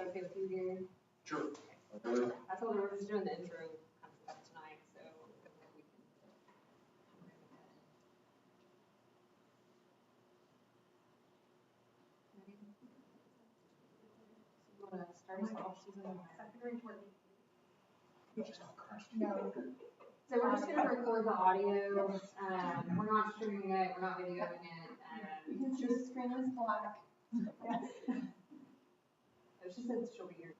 that okay with you, Gary? Sure. Okay. I told her we're just doing the intro kind of stuff tonight, so we can. You want to start us off, Susan? No. So we're just gonna record the audio. We're not streaming it, we're not videoing it. You can see the screen is black. She said she'll be here.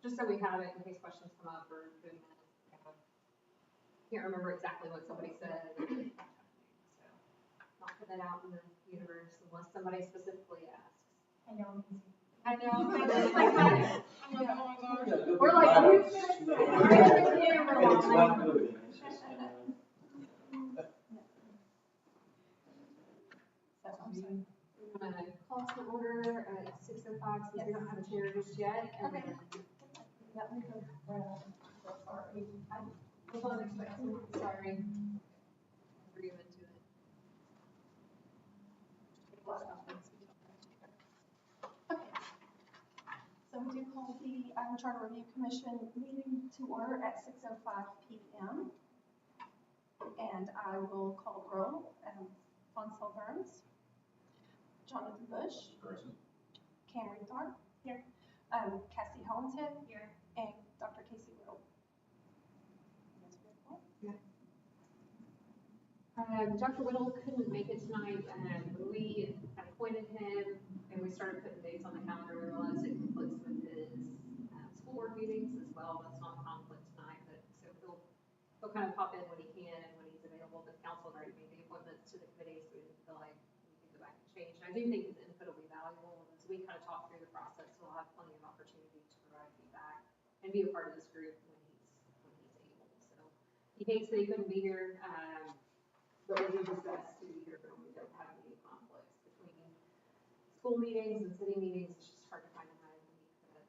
Just so we have it in case questions come up or doing minutes. Can't remember exactly what somebody said. So not put that out in the universe unless somebody specifically asks. I know. I know. Oh We're like, who's gonna say? We're in the camera It's line. not moving. We're gonna call to order at 6:05 since we don't have a chair just yet. And Okay. then That we go. Sorry. I was unexpected. Sorry. Bring him into it. Okay. So we do call the Charter Review Commission meeting to order at 6:05 p.m. And I will call roll. Fonsel Burns, Jonathan Bush, Cameron Tharp, here, Cassie Hollenton, here, and Dr. Casey Whittle. Dr. Whittle couldn't make it tonight. When we appointed him and we started putting dates on the calendar, we realized it conflicts with his school board meetings as well. That's not a conflict tonight, but so he'll kind of pop in when he can and when he's available. The council had already made the appointments to the committee, so we didn't feel like we could go back and change. And I do think his input will be valuable. As we kind of talk through the process, we'll have plenty of opportunity to provide feedback and be a part of this group when he's able. So he hates that he couldn't be here. But we do his best to be here when we don't have any conflicts between school meetings and city meetings. It's just hard to find a time to meet for the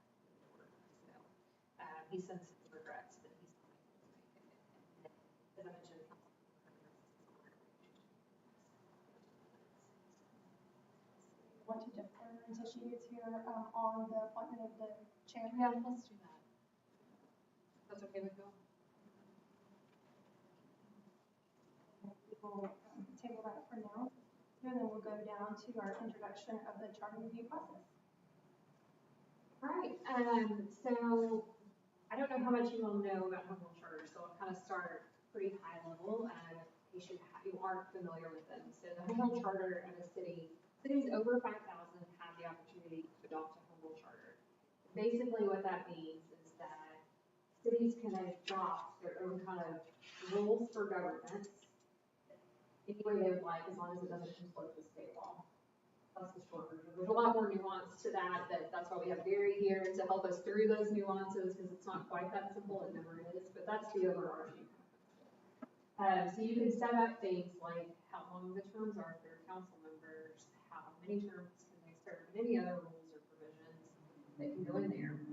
work. So he sends his regrets that he's not able to make it. And as I mentioned, Want to defer until she gets here on the appointment of the chair? yeah, let's do that. That's okay with you? We'll table that for now, and then we'll go down to our introduction of the charter review process. Right. So I don't know how much you all know about home rule charters, so I'll kind of start pretty high level. In case you aren't familiar with them. So the home rule charter of a city, cities over 5,000 have the opportunity to adopt a home rule charter. Basically, what that means is that cities can adopt their own kind of rules for governance any way they would like, as long as it doesn't conflict with state law. That's the short version. There's a lot more nuance to that. That's why we have Gary here to help us through those nuances, because it's not quite that simple. It never is, but that's the overarching. So you can set up things like how long the terms are for your council members, how many terms can they serve, and any other rules or provisions that can go in there.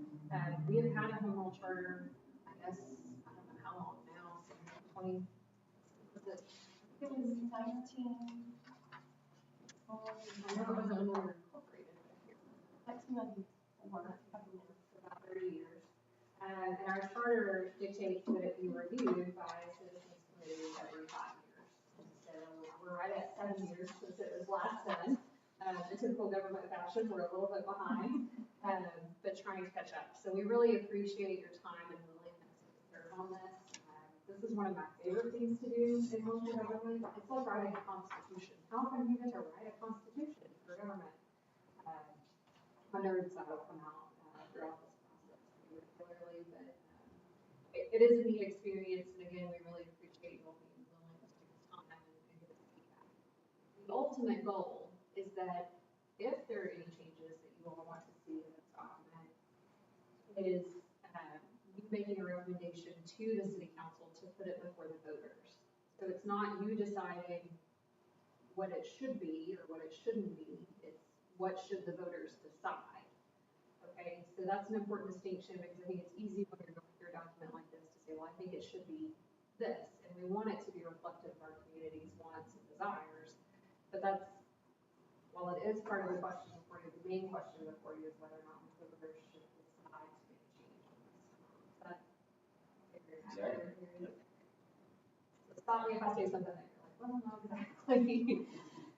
We have had a home rule charter, I guess, I don't know how long now, since 20, was it? It was 19. I know it wasn't when we were incorporated, but here. That's 94. About 30 years. And our charter dictates that it be reviewed by citizens committees every 5 years. And so we're right at 7 years since it was last done. In typical government fashion, we're a little bit behind, but trying to catch up. So we really appreciate your time and willingness to serve on this. This is one of my favorite things to do in local government. It's like writing a constitution. How often do you get to write a constitution for government? My nerd side will come out throughout this process pretty regularly, but it is a neat experience. And again, we really appreciate you all being willing to take this time and give us feedback. The ultimate goal is that if there are any changes that you all want to see in this document, it is you making a recommendation to the city council to put it before the voters. So it's not you deciding what it should be or what it shouldn't be. It's what should the voters decide. Okay, so that's an important distinction, because I think it's easy when you're going through a document like this to say, well, I think it should be this, and we want it to be reflective of our community's wants and desires. But that's, while it is part of the question before you, the main question before you is whether or not the voters should decide to make changes. But Exactly. so stop me if I say something that you're like, well, not exactly,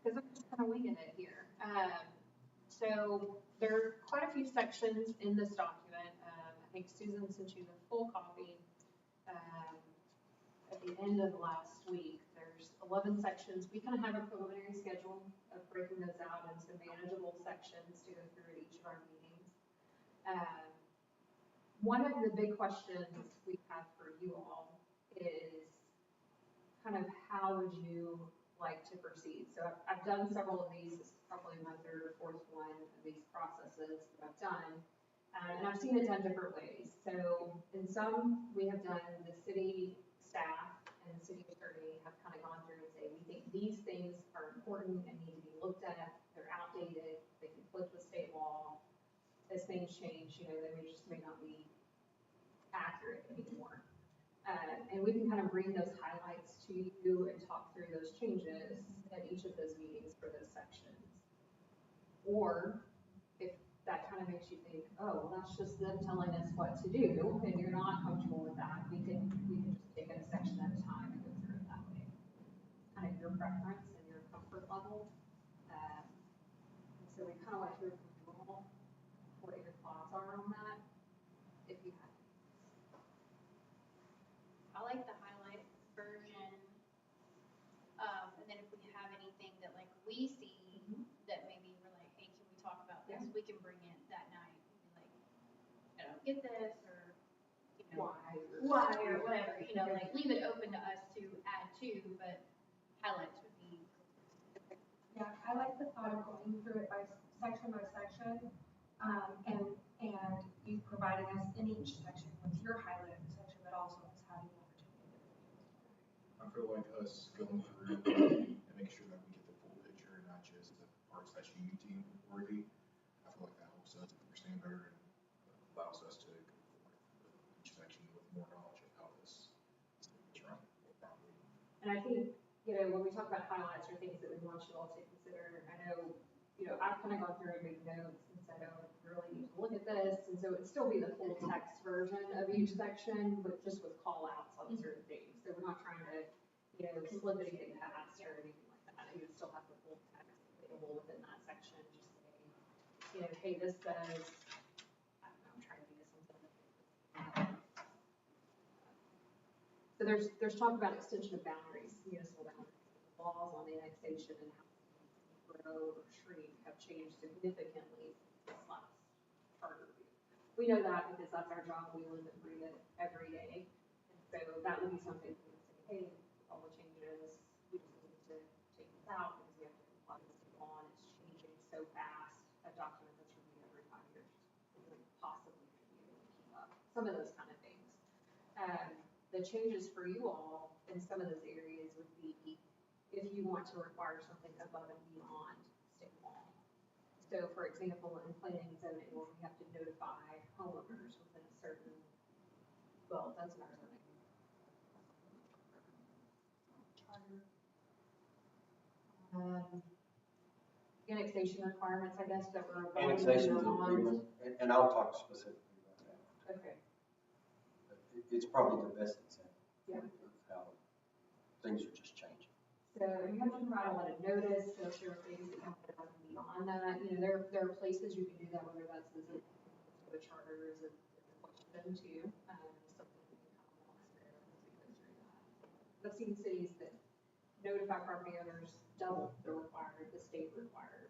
because I'm just kind of winging it here. So there are quite a few sections in this document. I think Susan sent you the full copy at the end of last week. There's 11 sections. We kind of have a preliminary schedule of breaking those out into manageable sections to go through at each of our meetings. One of the big questions we have for you all is kind of how would you like to proceed? So I've done several of these. This is probably my third or fourth one of these processes that I've done. And I've seen it done different ways. So in some, we have done the city staff and the city attorney have kind of gone through and say, we think these things are important and need to be looked at. They're outdated. They conflict with state law. As things change, you know, they may not be accurate anymore. And we can kind of bring those highlights to you and talk through those changes at each of those meetings for those sections. Or if that kind of makes you think, oh, well, that's just them telling us what to do, and you're not comfortable with that, we can just take it a section at a time and go through it that way. Kind of your preference and your comfort level. And so we kind of want to hear from you all what your thoughts are on that, if you have. I like the highlighted version. And then if we have anything that like we see that maybe we're like, hey, can we talk about this? Yeah. We can bring it that night and be like, I don't get this, or, you know, why or whatever, you know, like leave it open to us to add to, but highlights would be. Yeah, I like the thought of going through it by section, and you providing us in each section with your highlighted section, but also us having the opportunity to. I feel like us going through and making sure that we get the full picture and not just the parts that you deem worthy. I feel like that helps us understand better and allows us to go forward with each section with more knowledge of how this is run properly. And I think, you know, when we talk about highlights or things that we want you all to consider, I know, you know, I've kind of gone through and made notes and said, oh, we really need to look at this. And so it'd still be the full text version of each section, but just with call outs on certain things. So we're not trying to, you know, slip anything past or anything like that. You would still have the full text available within that section. Just say, you know, hey, this says, I don't know, I'm trying to think of something. So there's talk about extension of boundaries, municipal boundaries. Laws on annexation and how grow or shrink have changed significantly since this last charter review. We know that because that's our job. We live and breathe it every day. And so that would be something we would say, hey, all the changes, we just need to take this out because we have to comply with the law and it's changing so fast. A document that's reviewed every 5 years isn't possibly going to be able to keep up. Some of those kind of things. The changes for you all in some of those areas would be if you want to require something above and beyond state law. So for example, in planning and zoning, where we have to notify homeowners within a certain, well, that's not zoning. Annexation requirements, I guess, that were above and Annexation beyond. and I'll talk specifically about that. Okay. But it's probably the best example. Yeah. Of how things are just changing. So you have to provide a lot of notice, so if there are things that you have to have beyond that, you know, there are places you can do that, whether that's the charter is a question too, something we can kind of walk through as we go through that. I've seen cities that notify property owners double the state requirement.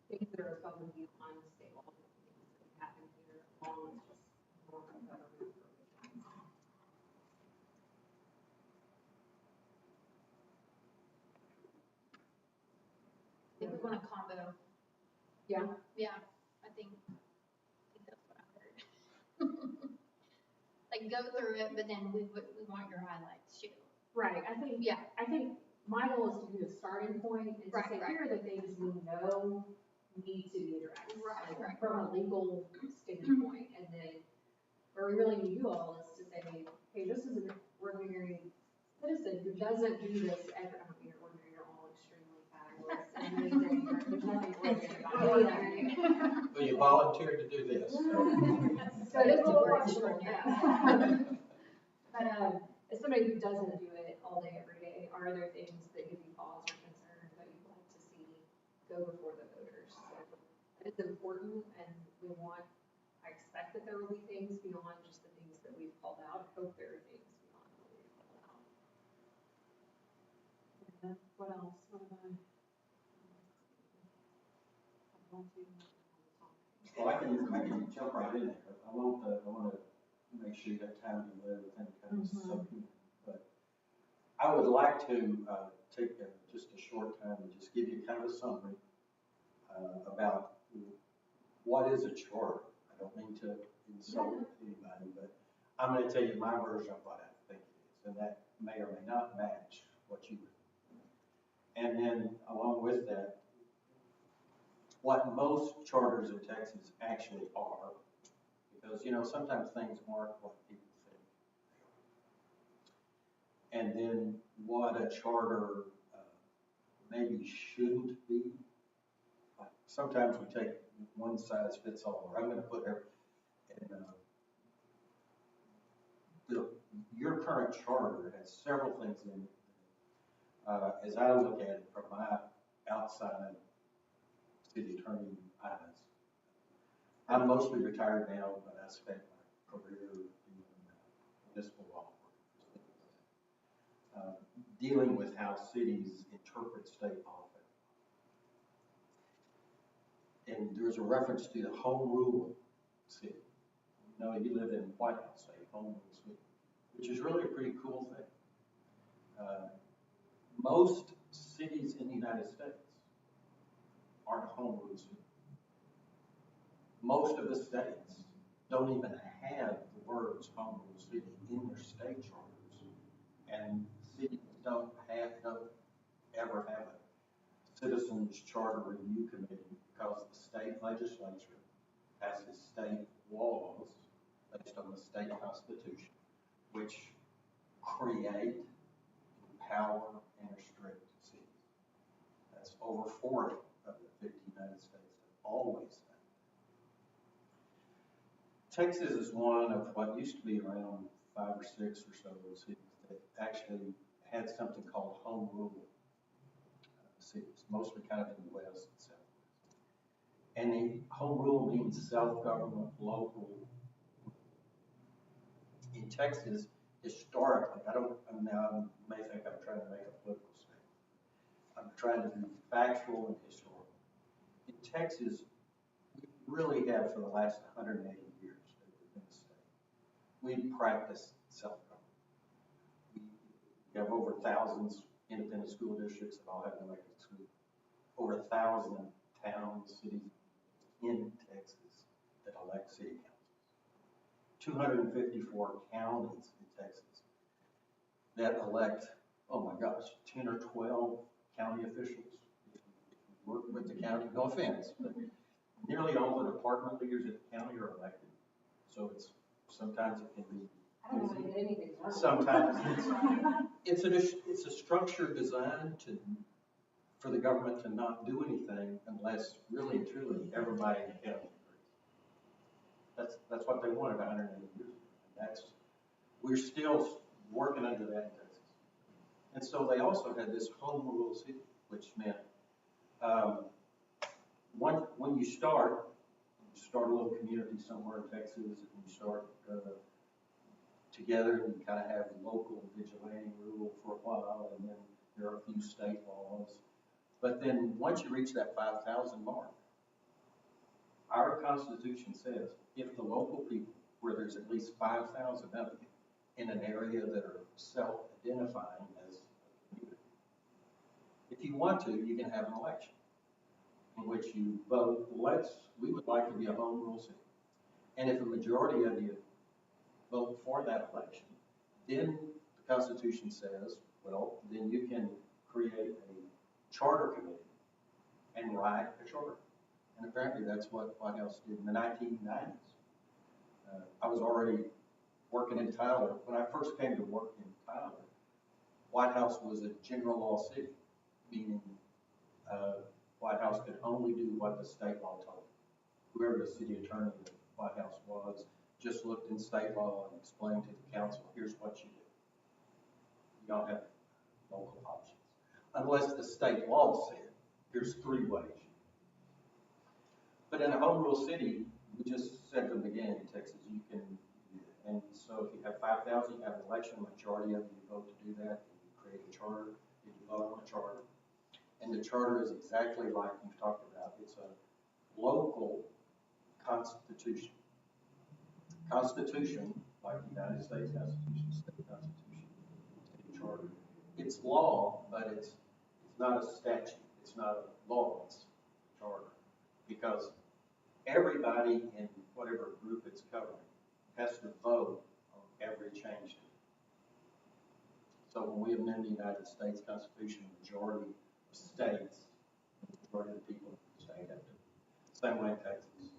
Things that are above and beyond state law, things that happen here, along with just more of government approach. I think we want a combo. Yeah. Yeah, I think that's what I heard. Like go through it, but then we want your highlights too. Right, I think my goal is to do a starting point and to say, here are the things we know need to be addressed. Like, from a legal standpoint, and then where we really need you all is to say, hey, this is an ordinary citizen who doesn't do this every, I mean, ordinary, you're all extremely Well, you volunteered to do this. So it is a little flexible, yeah. But, as somebody who doesn't do it all day, every day, are there things that give you pause or concern that you'd like to see go before the voters? So it's important, and I expect that there will be things beyond just the things that we've called out. I hope there are things beyond what we've called out. And what else? What am I? Well, I can jump right in there. I want to make sure you have time to live with any kind of subpoena. But I would like to take just a short time and just give you kind of a summary about what is a charter. I don't mean to insult anybody, but I'm going to tell you my version of what I think it is, and that may or may not match what you would. And then along with that, what most charters in Texas actually are, because, you know, sometimes things aren't what people think. And then what a charter maybe shouldn't be. Like sometimes we take one size fits all, or I'm going to put your current charter has several things in it. As I look at it from my outside city attorney eyes, I'm mostly retired now, but I spent my career in municipal law, dealing with how cities interpret state law. And there's a reference to the home rule city. You know, you live in White House state, home rule city, which is really a pretty cool thing. Most cities in the United States aren't home rule cities. Most of the states don't even have the words home rule city in their state charters, and cities don't ever have a citizens charter review committee because the state legislature passes state laws based on the state constitution, which create, empower, and restrict cities. That's over 40 of the 50 United States have always done. Texas is one of what used to be around 5 or 6 or so cities that actually had something called home rule cities, mostly kind of in the west and southwest. And the home rule means self-government, local. In Texas, historically, I may think I'm trying to make a political statement. I'm trying to be factual and historical. In Texas, we really have for the last 180 years that we've been a state, we practice self-government. We have over thousands independent school districts that all have elected schools. Over 1,000 towns, cities in Texas that elect city councils. 254 counties in Texas that elect, oh my gosh, 10 or 12 county officials. If you work with the county, no offense, but nearly all the department leaders at the county are elected. So sometimes it can be I don't want to get anything done. sometimes it's a structure designed for the government to not do anything unless really and truly everybody in the county agrees. That's what they wanted 180 years ago. We're still working under that in Texas. And so they also had this home rule city, which meant when you start a little community somewhere in Texas, and you start together, and you kind of have local vigilante rule for a while, and then there are a few state laws. But then once you reach that 5,000 mark, our Constitution says if the local people, where there's at least 5,000 of you in an area that are self-identifying as a community, if you want to, you can have an election in which you vote, we would like to be a home rule city. And if a majority of you vote for that election, then the Constitution says, well, then you can create a charter committee and write a charter. And apparently that's what White House did in the 1990s. I was already working in Tyler. When I first came to work in Tyler, White House was a general law city, meaning White House could only do what the state law told them. Whoever the city attorney of the White House was, just looked in state law and explained to the council, here's what you do. You don't have local options. Unless the state law said, here's 3 ways. But in a home rule city, we just said from the beginning in Texas, you can do that. And so if you have 5,000, you have an election, majority of you vote to do that, and you create a charter, you vote on a charter. And the charter is exactly like you talked about. It's a local constitution. Constitution, like the United States Constitution, state constitution, state charter. It's law, but it's not a statute. It's not a law, it's a charter. Because everybody in whatever group it's covering has to vote on every change to it. So when we amend the United States Constitution, majority of states, majority of the people in the state have to. Same way in Texas,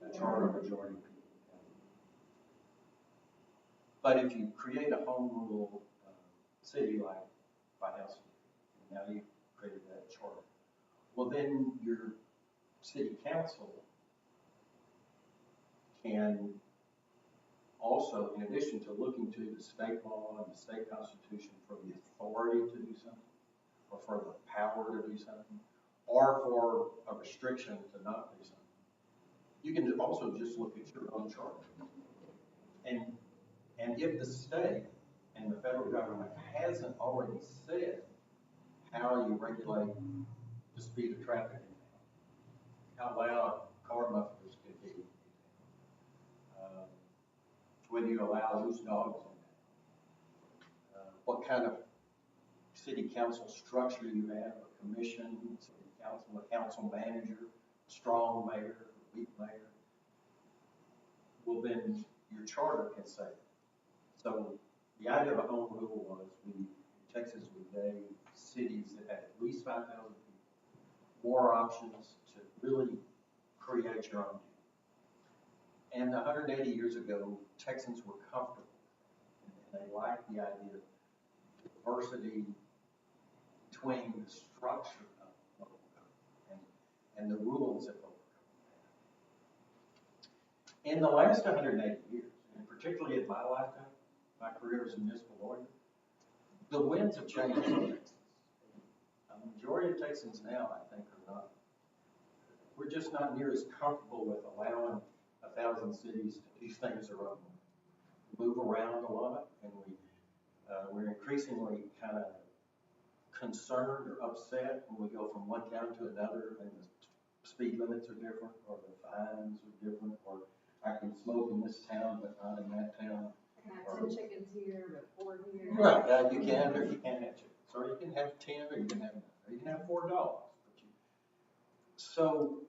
a charter majority of people have to. But if you create a home rule city like White House, now you've created that charter, well then your city council can also, in addition to looking to the state law and the state constitution for the authority to do something, or for the power to do something, or for a restriction to not do something, you can also just look at your own charter. And if the state and the federal government hasn't already said how you regulate the speed of traffic in town, how loud car mufflers can be, whether you allow loose dogs in town, what kind of city council structure you have, a commission, city council, a council manager, strong mayor, weak mayor, well then your charter can say it. So the idea of a home rule was in Texas we gave cities that had at least 5,000 people more options to really create your own deal. And 180 years ago, Texans were comfortable and they liked the idea of diversity between the structure of local government and the rules that local government had. In the last 180 years, and particularly in my lifetime, my career as a municipal lawyer, the winds have changed in Texas. A majority of Texans now, I think, are not. We're just not near as comfortable with allowing 1,000 cities to do things their own way. We move around a lot, and we're increasingly kind of concerned or upset when we go from one town to another, and the speed limits are different, or the fines are different, or I can smoke in this town but not in that town. I can have 10 chickens here, but 4 here. Right, you can or you can't have chickens, or you can have 10, or you can have none, or you can have 4 dogs. So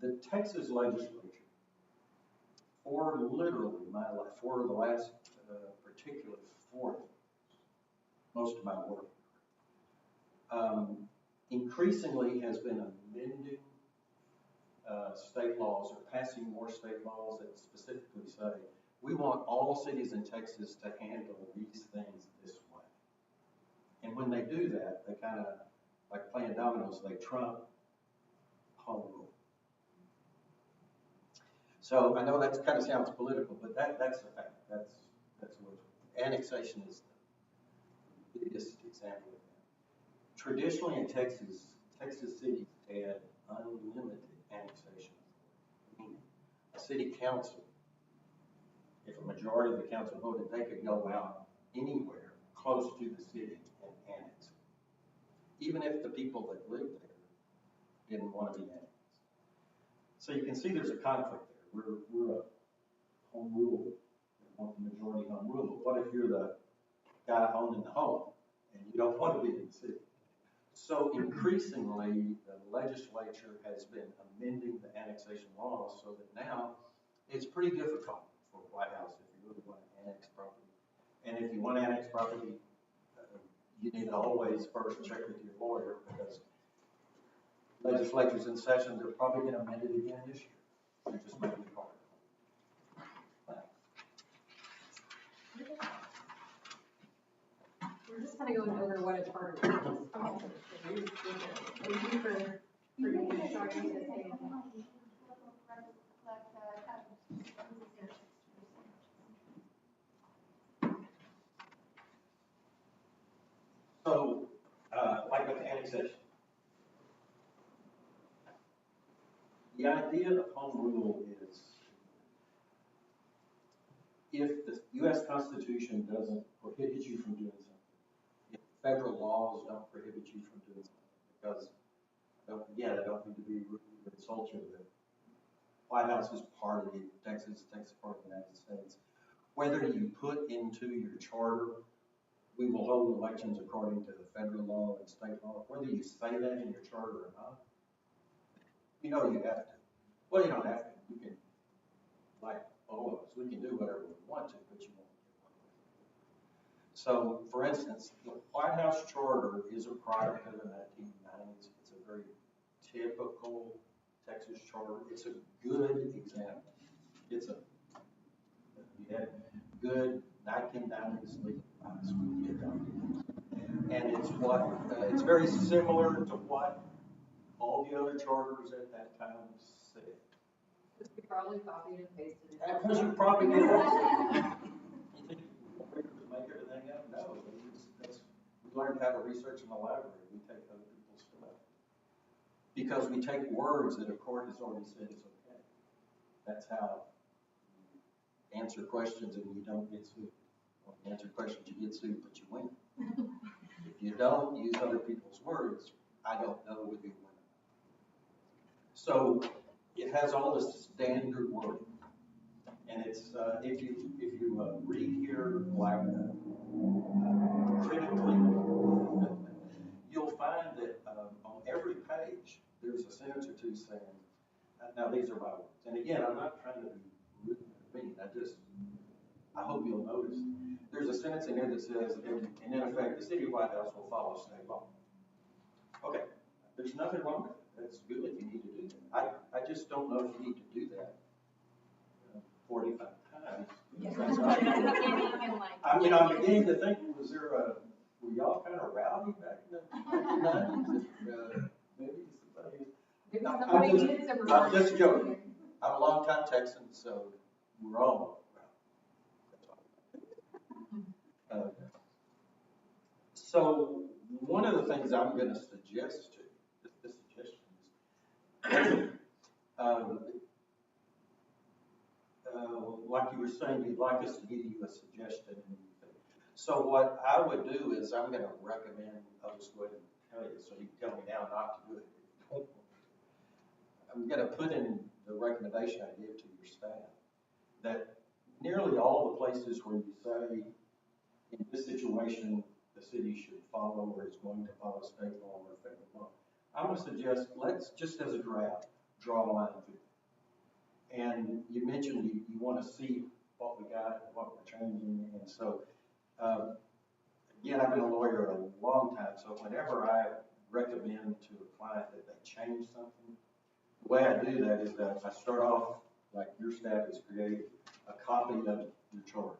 the Texas legislature, for literally my life, for the last particularly 4 years, most of my work, increasingly has been amending state laws or passing more state laws that specifically say, we want all cities in Texas to handle these things this way. And when they do that, they kind of, like playing dominoes, they trump home rule. So I know that kind of sounds political, but that's the fact. That's what annexation is the biggest example of that. Traditionally in Texas, Texas cities had unlimited annexation. Meaning a city council, if a majority of the council voted, they could go out anywhere close to the city and annex it, even if the people that lived there didn't want to be annexed. So you can see there's a conflict there. We're a home rule, we want the majority home rule, but what if you're the guy owning the home and you don't want to be in the city? So increasingly, the legislature has been amending the annexation laws so that now it's pretty difficult for the White House if you really want to annex property. And if you want to annex property, you need to always first check with your lawyer because legislature's in session, they're probably going to amend it again this year. They're just making it hard. We're just kind of going over what a charter is. Thank you for For you to start to say, So, like with the annexation. The idea of home rule is if the U.S. Constitution doesn't prohibit you from doing something, if federal laws don't prohibit you from doing something, because, again, I don't mean to be rude or insult you, the White House is part of it, Texas is part of the United States. Whether you put into your charter, we will hold elections according to the federal law and state law, whether you say that in your charter or not, you know you have to. Well, you don't have to. You can, like all of us, we can do whatever we want to, but you won't get away with it. So, for instance, the White House charter is a product of the 1990s. It's a very typical Texas charter. It's a good example. It's a, you had good 1990s legal advice when you get done. And it's what, it's very similar to what all the other charters at that time said. because we probably copied and pasted it. Because you probably did. You think you make everything up? No, we learned how to research in the library. We take other people's stuff. Because we take words that a court has already said is okay. That's how you answer questions and you don't get sued. Well, you answer questions, you get sued, but you win. If you don't use other people's words, I don't know whether you win. So it has all this standard wording, and it's if you read here like critically, you'll find that on every page there's a sentence or two saying, "Now these are my words." And again, I'm not trying to be rude or mean. I hope you'll notice. There's a sentence in here that says, and in effect, the city of White House will follow state law. Okay, there's nothing wrong with it. That's good if you need to do that. I just don't know if you need to do that 45 times. I'm beginning to think, were y'all kind of rowdy back in the 1990s? Maybe somebody. I'm just joking. I'm a long-time Texan, so we're all rowdy. So one of the things I'm going to suggest to this suggestion is, like you were saying, you'd like us to give you a suggestion. So what I would do is I'm going to recommend, I'll just go ahead and tell you, so you can tell me now not to do it. I'm going to put in the recommendation I give to your staff that nearly all the places where you say, in this situation, the city should follow or is going to follow state law or federal law, I'm going to suggest, let's just as a draft, draw a line through it. And you mentioned you want to see what we got and what we're changing. And so, again, I've been a lawyer a long time, so whenever I recommend to a client that they change something, the way I do that is that I start off, like your staff has created, a copy of your charter.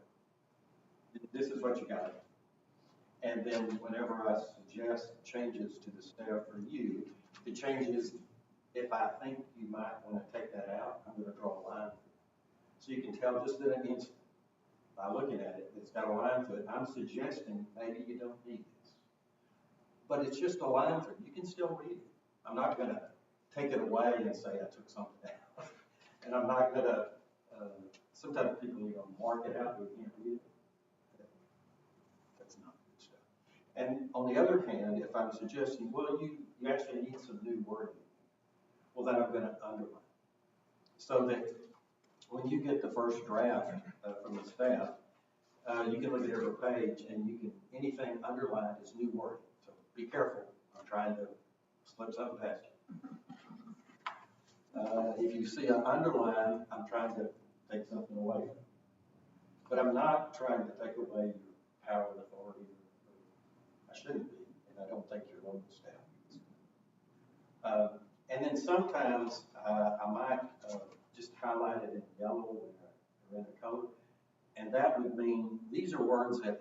This is what you got. And then whenever I suggest changes to the staff or you, the changes, if I think you might want to take that out, I'm going to draw a line. So you can tell just in an instant, by looking at it, it's got a line to it. I'm suggesting maybe you don't need this. But it's just a line through it. You can still read it. I'm not going to take it away and say I took something out. And I'm not going to, sometimes people, mark it out, but you can't read it. That's not good stuff. And on the other hand, if I'm suggesting, well, you actually need some new wording, well, then I'm going to underline. So that when you get the first draft from the staff, you can look at every page and you can, anything underlined is new wording. So be careful. I'm trying to slip something past you. If you see an underline, I'm trying to take something away from it. But I'm not trying to take away your power and authority. I shouldn't be, and I don't think your local staff is. And then sometimes I might just highlight it in yellow or in a color, and that would mean these are words that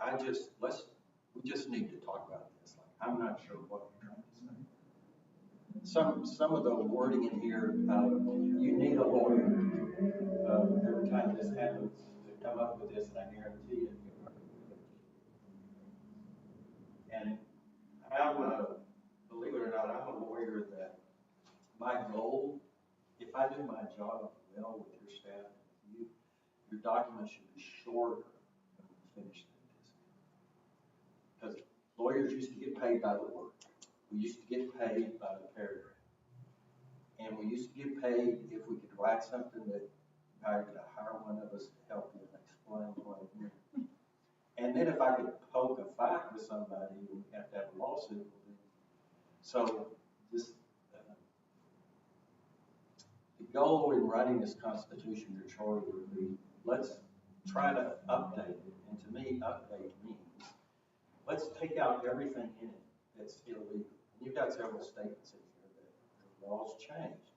we just need to talk about this. Like, I'm not sure what you're trying to say. some of the wording in here, you need a lawyer. Every time this happens, to come up with this, and I guarantee it. And believe it or not, I'm a lawyer that my goal, if I do my job well with your staff, your document should be shorter when we finish this. Because lawyers used to get paid by the word. We used to get paid by the paragraph. And we used to get paid if we could write something that I could hire one of us to help you and explain what it meant. And then if I could poke a fight with somebody, we have to have a lawsuit. So this, the goal in writing this Constitution, your charter would be, let's try to update it. And to me, update means, let's take out everything in it that's illegal. And you've got several statements in here that the laws change.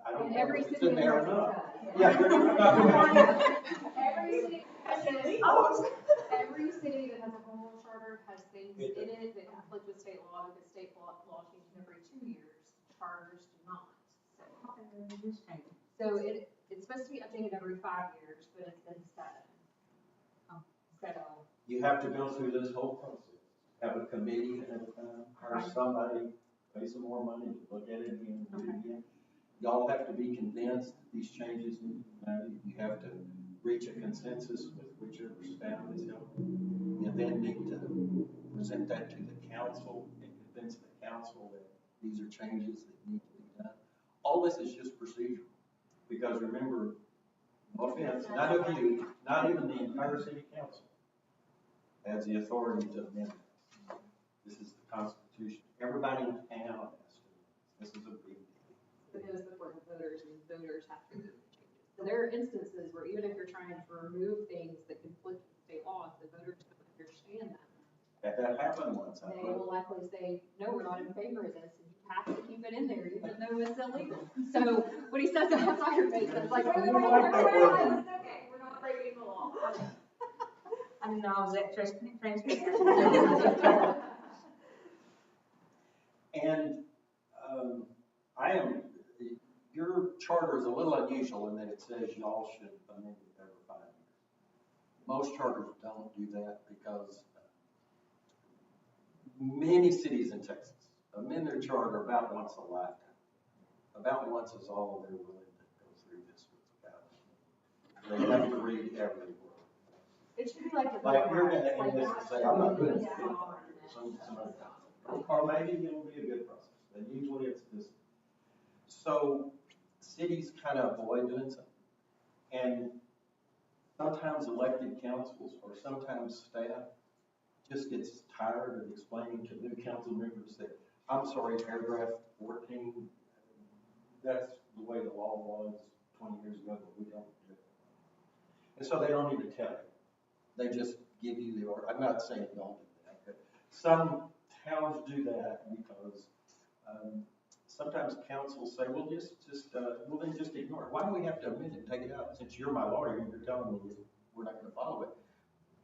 I don't know if it's in there or not. Yeah. Every city that has a home rule charter has things in it that conflict with state law, because state law changes every 2 years. Charters do not. So it's supposed to be updated every 5 years, but it's been 7. So You have to go through this whole process. Have a committee at a time, hire somebody, pay some more money, look at it again, do it again. Y'all have to be convinced that these changes need to be made. You have to reach a consensus with whichever staff is helping. You then need to present that to the council and convince the council that these are changes that need to be done. All this is just procedural. Because remember, no offense, none of you, not even the entire city council, has the authority to amend it. This is the Constitution. Everybody in town has to. This is a big deal. it goes before the voters, and voters have to make the changes. So there are instances where even if you're trying to remove things that conflict with state laws, the voters don't understand them. That happened once. They will likely say, no, we're not in favor of this, and you have to keep it in there, even though it's illegal. So when he says that, it's on your face, it's like, wait, it's okay, we're not breaking the law. I didn't know I was that transparent. And your charter is a little unusual in that it says y'all should amend it every 5 years. Most charters don't do that because many cities in Texas amend their charter about once a lifetime. About once is all they're willing to go through this without. They have to read every word. It should be like a. Like you're gonna like end this and say, I'm not doing it. Yeah. Or maybe it'll be a good process, but usually it's this. So cities kind of avoid doing something. And sometimes elected councils or sometimes staff just gets tired of explaining to new council members that, I'm sorry, paragraph 14, that's the way the law was 20 years ago, but we don't do it. And so they don't need to tell you. They just give you the order. I'm not saying don't do that, but some towns do that because sometimes councils say, well, well, then just ignore it. Why do we have to amend it, take it out? Since you're my lawyer and you're telling me we're not going to follow it.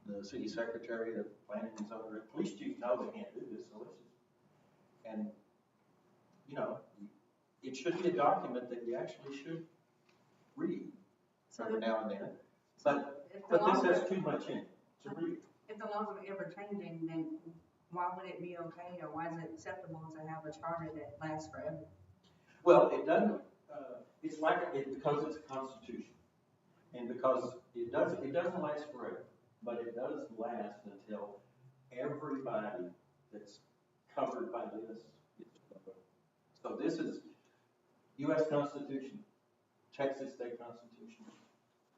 The city secretary, the planning and zoning, the police chief know they can't do this, so let's just, and, you know, it should be a document that you actually should read every now and then. But this has too much in it to read. If the laws are ever changing, then why would it be okay, or why is it acceptable to have a charter that lasts forever? Well, it doesn't, it's like, because it's a constitution, and because it doesn't last forever, but it does last until everybody that's covered by this gets to vote. So this is U.S. Constitution, Texas State Constitution,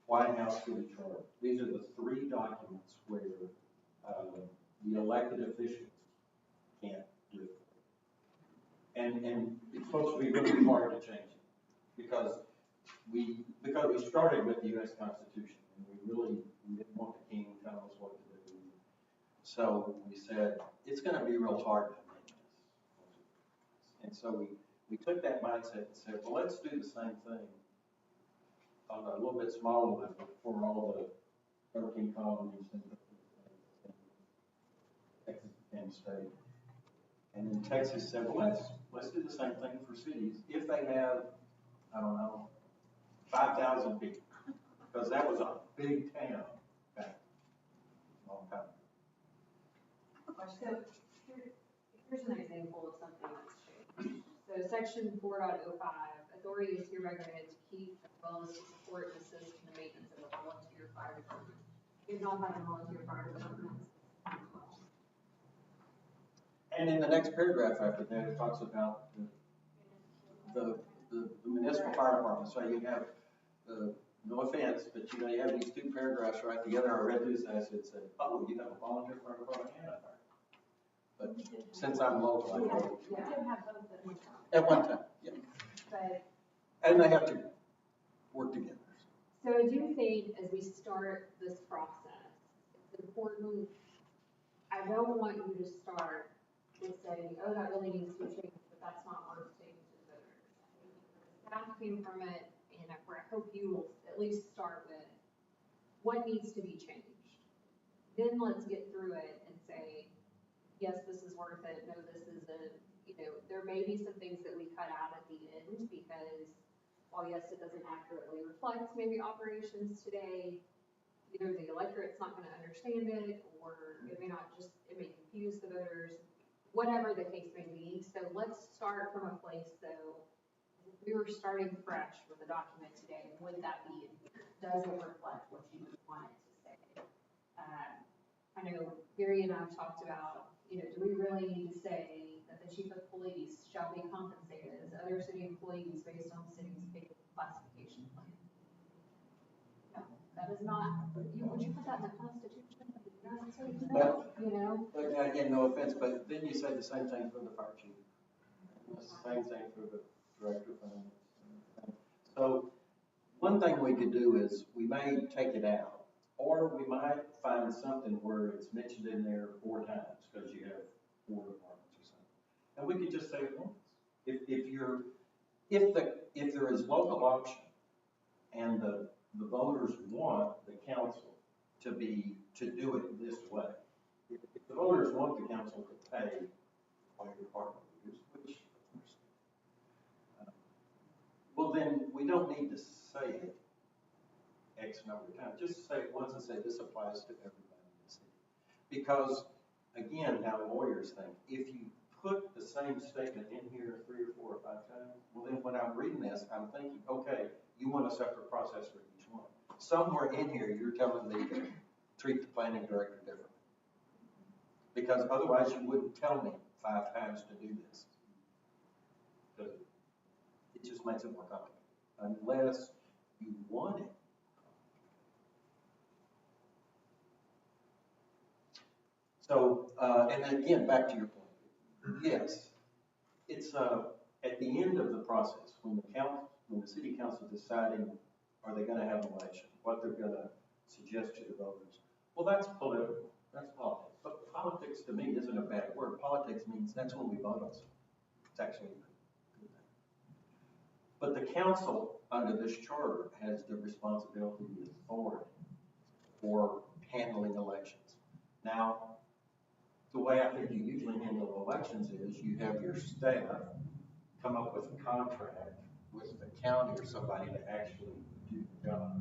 White House City Charter. These are the 3 documents where the elected officials can't do it. And it's supposed to be really hard to change it because we started with the U.S. Constitution and we didn't want the king telling us what to do. So we said it's going to be real hard to make this. And so we took that mindset and said, well, let's do the same thing on a little bit smaller level for all the 13 colonies in Texas and state. And then Texas said, well, let's do the same thing for cities. If they have, I don't know, 5,000 people, because that was a big town back a long time ago. So here's an example of something that's changed. So section 4.05, authority is hereby granted to keep as well as to support and assist in the maintenance of a volunteer fire department. We do not have a volunteer fire department. And in the next paragraph after that, it talks about the municipal fire department. So you have, no offense, but you know, you have these two paragraphs right together. I read this and I said, oh, you have a volunteer fire department and a fire. But since I'm local, I know. We did have both at one time. At one time, yeah. But, And they have to work together. so I do think as we start this process, it's important, I don't want you to start with saying, oh, that really needs to be changed, but that's not worth taking to the voters. I think the staff came from it, and I hope you will at least start with what needs to be changed. Then let's get through it and say, yes, this is worth it, no, this isn't. You know, there may be some things that we cut out at the end because while yes, it doesn't accurately reflect maybe operations today, either the electorate's not gonna understand it, or it may not just, it may confuse the voters, whatever the case may be. So let's start from a place though, if we were starting fresh with a document today, would that be in here? Does it reflect what you would want it to say? I know Gary and I have talked about, you know, do we really need to say that the chief of police shall be compensated as other city employees based on the city's pay classification plan? No, that is not, would you put that in the Constitution of the United States? Well, You know? But again, no offense, but then you say the same thing for the fire chief. It's the same thing for the director of finance. So one thing we could do is we may take it out, or we might find something where it's mentioned in there 4 times because you have 4 departments or something. And we could just say it once. If there is local option and the voters want the council to do it this way. If the voters want the council to pay all your department leaders, which well, then we don't need to say it X number of times. Just say it once and say this applies to everybody in the city. Because again, how lawyers think, if you put the same statement in here 3 or 4 or 5 times, well then when I'm reading this, I'm thinking, okay, you want a separate process for each one. Somewhere in here, you're telling me to treat the planning director differently. Because otherwise you wouldn't tell me 5 times to do this. Because it just makes it more complicated. Unless you want it. So, and again, back to your point. Yes, it's at the end of the process when the city council is deciding are they going to have an election, what they're going to suggest to the voters. Well, that's political. That's politics. But politics to me isn't a bad word. Politics means that's when we vote on something. It's actually a good thing. But the council under this charter has the responsibility, the authority for handling elections. Now, the way I think you usually handle elections is you have your staff come up with a contract with the county or somebody to actually do the job.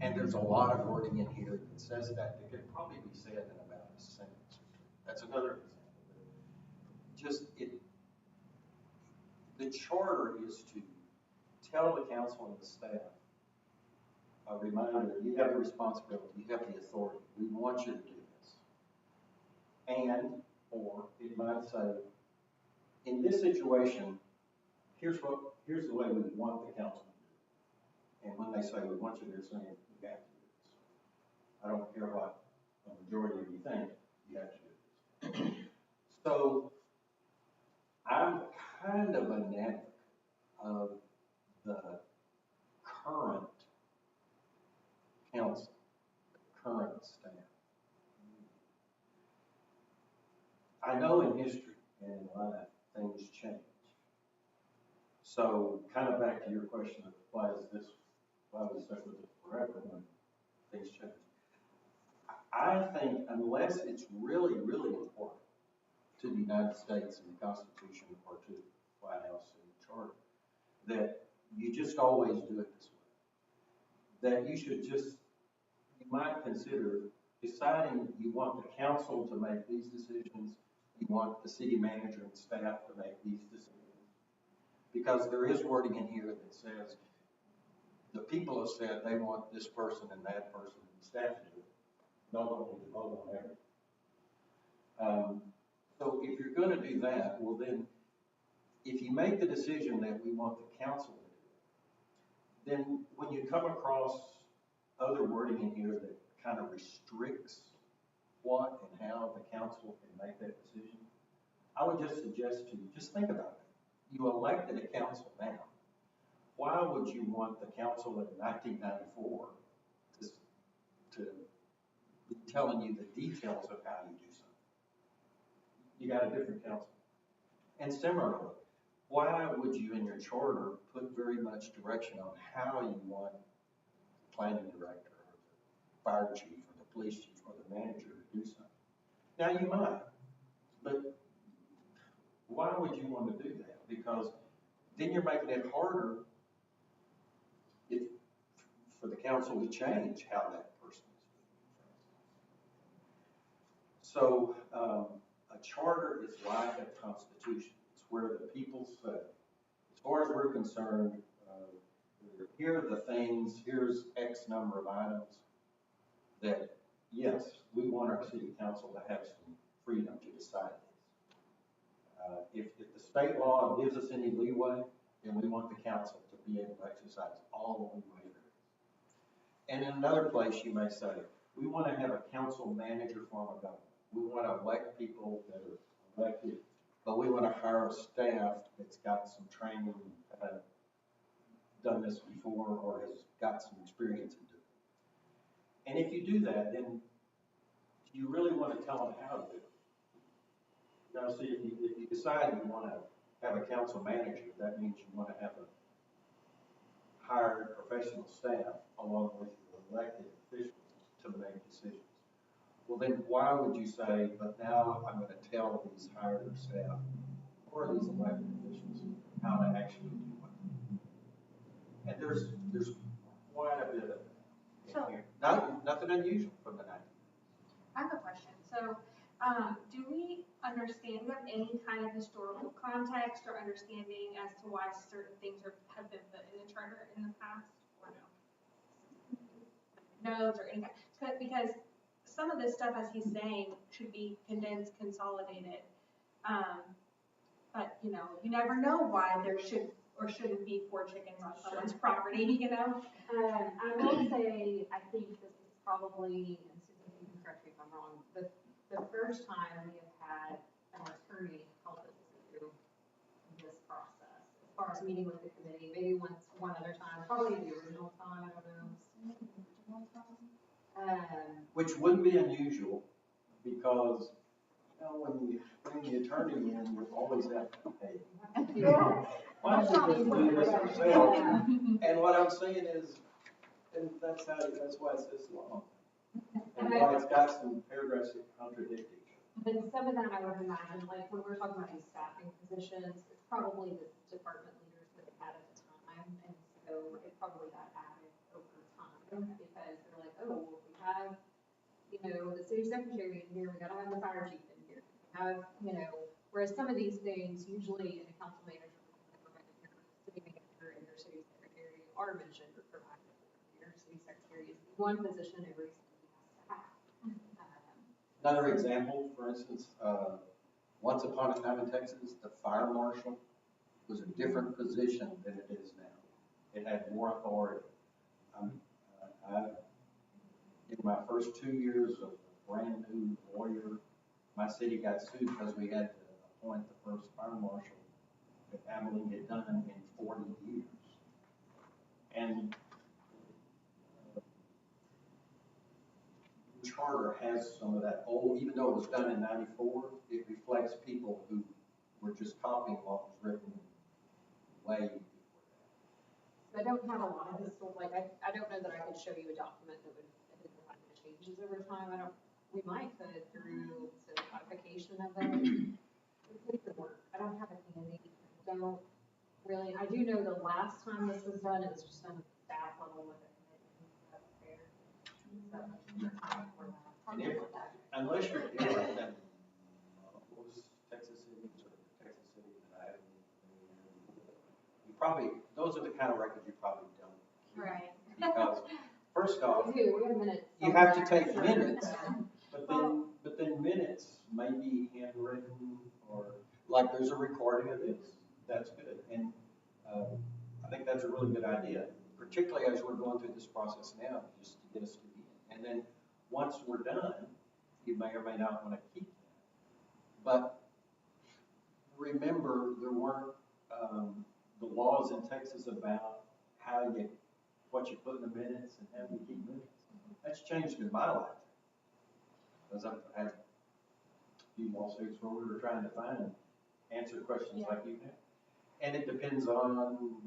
And there's a lot of wording in here that says that could probably be said in about a sentence. That's another example. Just the charter is to tell the council and the staff a reminder, you have the responsibility, you have the authority. We want you to do this. And, or it might say, in this situation, here's the way we want the council to do it. And when they say we want you, they're saying you have to do this. I don't care what the majority of you think, you have to do this. So I'm kind of an advocate of the current council, the current staff. I know in history and in life, things change. So kind of back to your question of why we stuck with it forever when things change. I think unless it's really, really important to the United States and the Constitution or to the White House and the Charter, that you just always do it this way. That you should just, you might consider deciding you want the council to make these decisions, you want the city manager and staff to make these decisions. Because there is wording in here that says, the people have said they want this person and that person and staff to do it. Not only to vote on everything. So if you're going to do that, well then, if you make the decision that we want the council to do it, then when you come across other wording in here that kind of restricts what and how the council can make that decision, I would just suggest to you, just think about it. You elected a council now. Why would you want the council in 1994 to be telling you the details of how you do something? You got a different council. And similarly, why would you in your charter put very much direction on how you want the planning director or the fire chief or the police chief or the manager to do something? Now you might, but why would you want to do that? Because then you're making it harder for the council to change how that person is doing. So a charter is like a constitution. It's where the people say, as far as we're concerned, here are the things, here's X number of items that, yes, we want our city council to have some freedom to decide this. If the state law gives us any leeway, then we want the council to be able to exercise all the leeway there is. And in another place, you may say, we want to have a council manager form of government. We want to elect people that are elected, but we want to hire a staff that's got some training, done this before, or has got some experience in doing it. And if you do that, then do you really want to tell them how to do it? Now, see, if you decide you want to have a council manager, that means you want to have a hired professional staff along with your elected officials to make decisions. Well, then why would you say, but now I'm going to tell these hired staff or these elected officials how to actually do what? And there's quite a bit of it in here. Nothing unusual from the 90s. I have a question. So, do we understand, do we have any kind of historical context or understanding as to why certain things have been put in the charter in the past, or no? Notes or anything? Because some of this stuff, as he's saying, should be condensed, consolidated. But, you know, you never know why there should or shouldn't be 4 chickens on someone's property, you know? I will say, I think this is probably, and Susan, you can correct me if I'm wrong, the first time we have had an attorney help us through this process, as far as meeting with the committee, maybe one other time, probably the original time, I don't know. Which wouldn't be unusual because, you know, when you bring the attorney in, you always have to pay. Yeah. Why don't you just do this yourself? And what I'm saying is, and that's why it's this long. And why it's got some paragraphs that contradict each other. And some of that I would imagine, like when we're talking about these staffing positions, it's probably the department leaders that they had at the time, and so it probably got added over time because they're like, oh, well, we have, you know, the city secretary in here, we gotta have the fire chief in here, we have, you know, whereas some of these things usually in a council manager, your city manager and your city secretary are mentioned or provided for. Your city secretary is one position every city has to have. Another example, for instance, once upon a time in Texas, the fire marshal was a different position than it is now. It had more authority. In my first 2 years of a brand new lawyer, my city got sued because we had to appoint the first fire marshal that Abilene had done in 40 years. And the charter has some of that old, even though it was done in 94, it reflects people who were just copying what was written way before that. So I don't have a lot of this, like, I don't know that I could show you a document that would identify the changes over time. We might could through the codification of it. paperwork. I don't have it handy. I don't really, I do know the last time this was done, it was just on the staff level with a committee up there. So, time for that. And if, unless you're different than most Texas cities or Texas cities that I have, you probably, those are the kind of records you probably don't. Right. Because first off, We do, we have minutes. you have to take Sure. minutes, but then minutes may be handwritten or, like, there's a recording of this. That's good. And, I think that's a really good idea, particularly as we're going through this process now, just to get us to the end. And then, once we're done, you may or may not want to keep that. But remember, there weren't, the laws in Texas about what you put in the minutes and how you keep minutes. That's changed in my lifetime. Because I've had a few lawsuits where we were trying to answer questions like you have. And it depends on,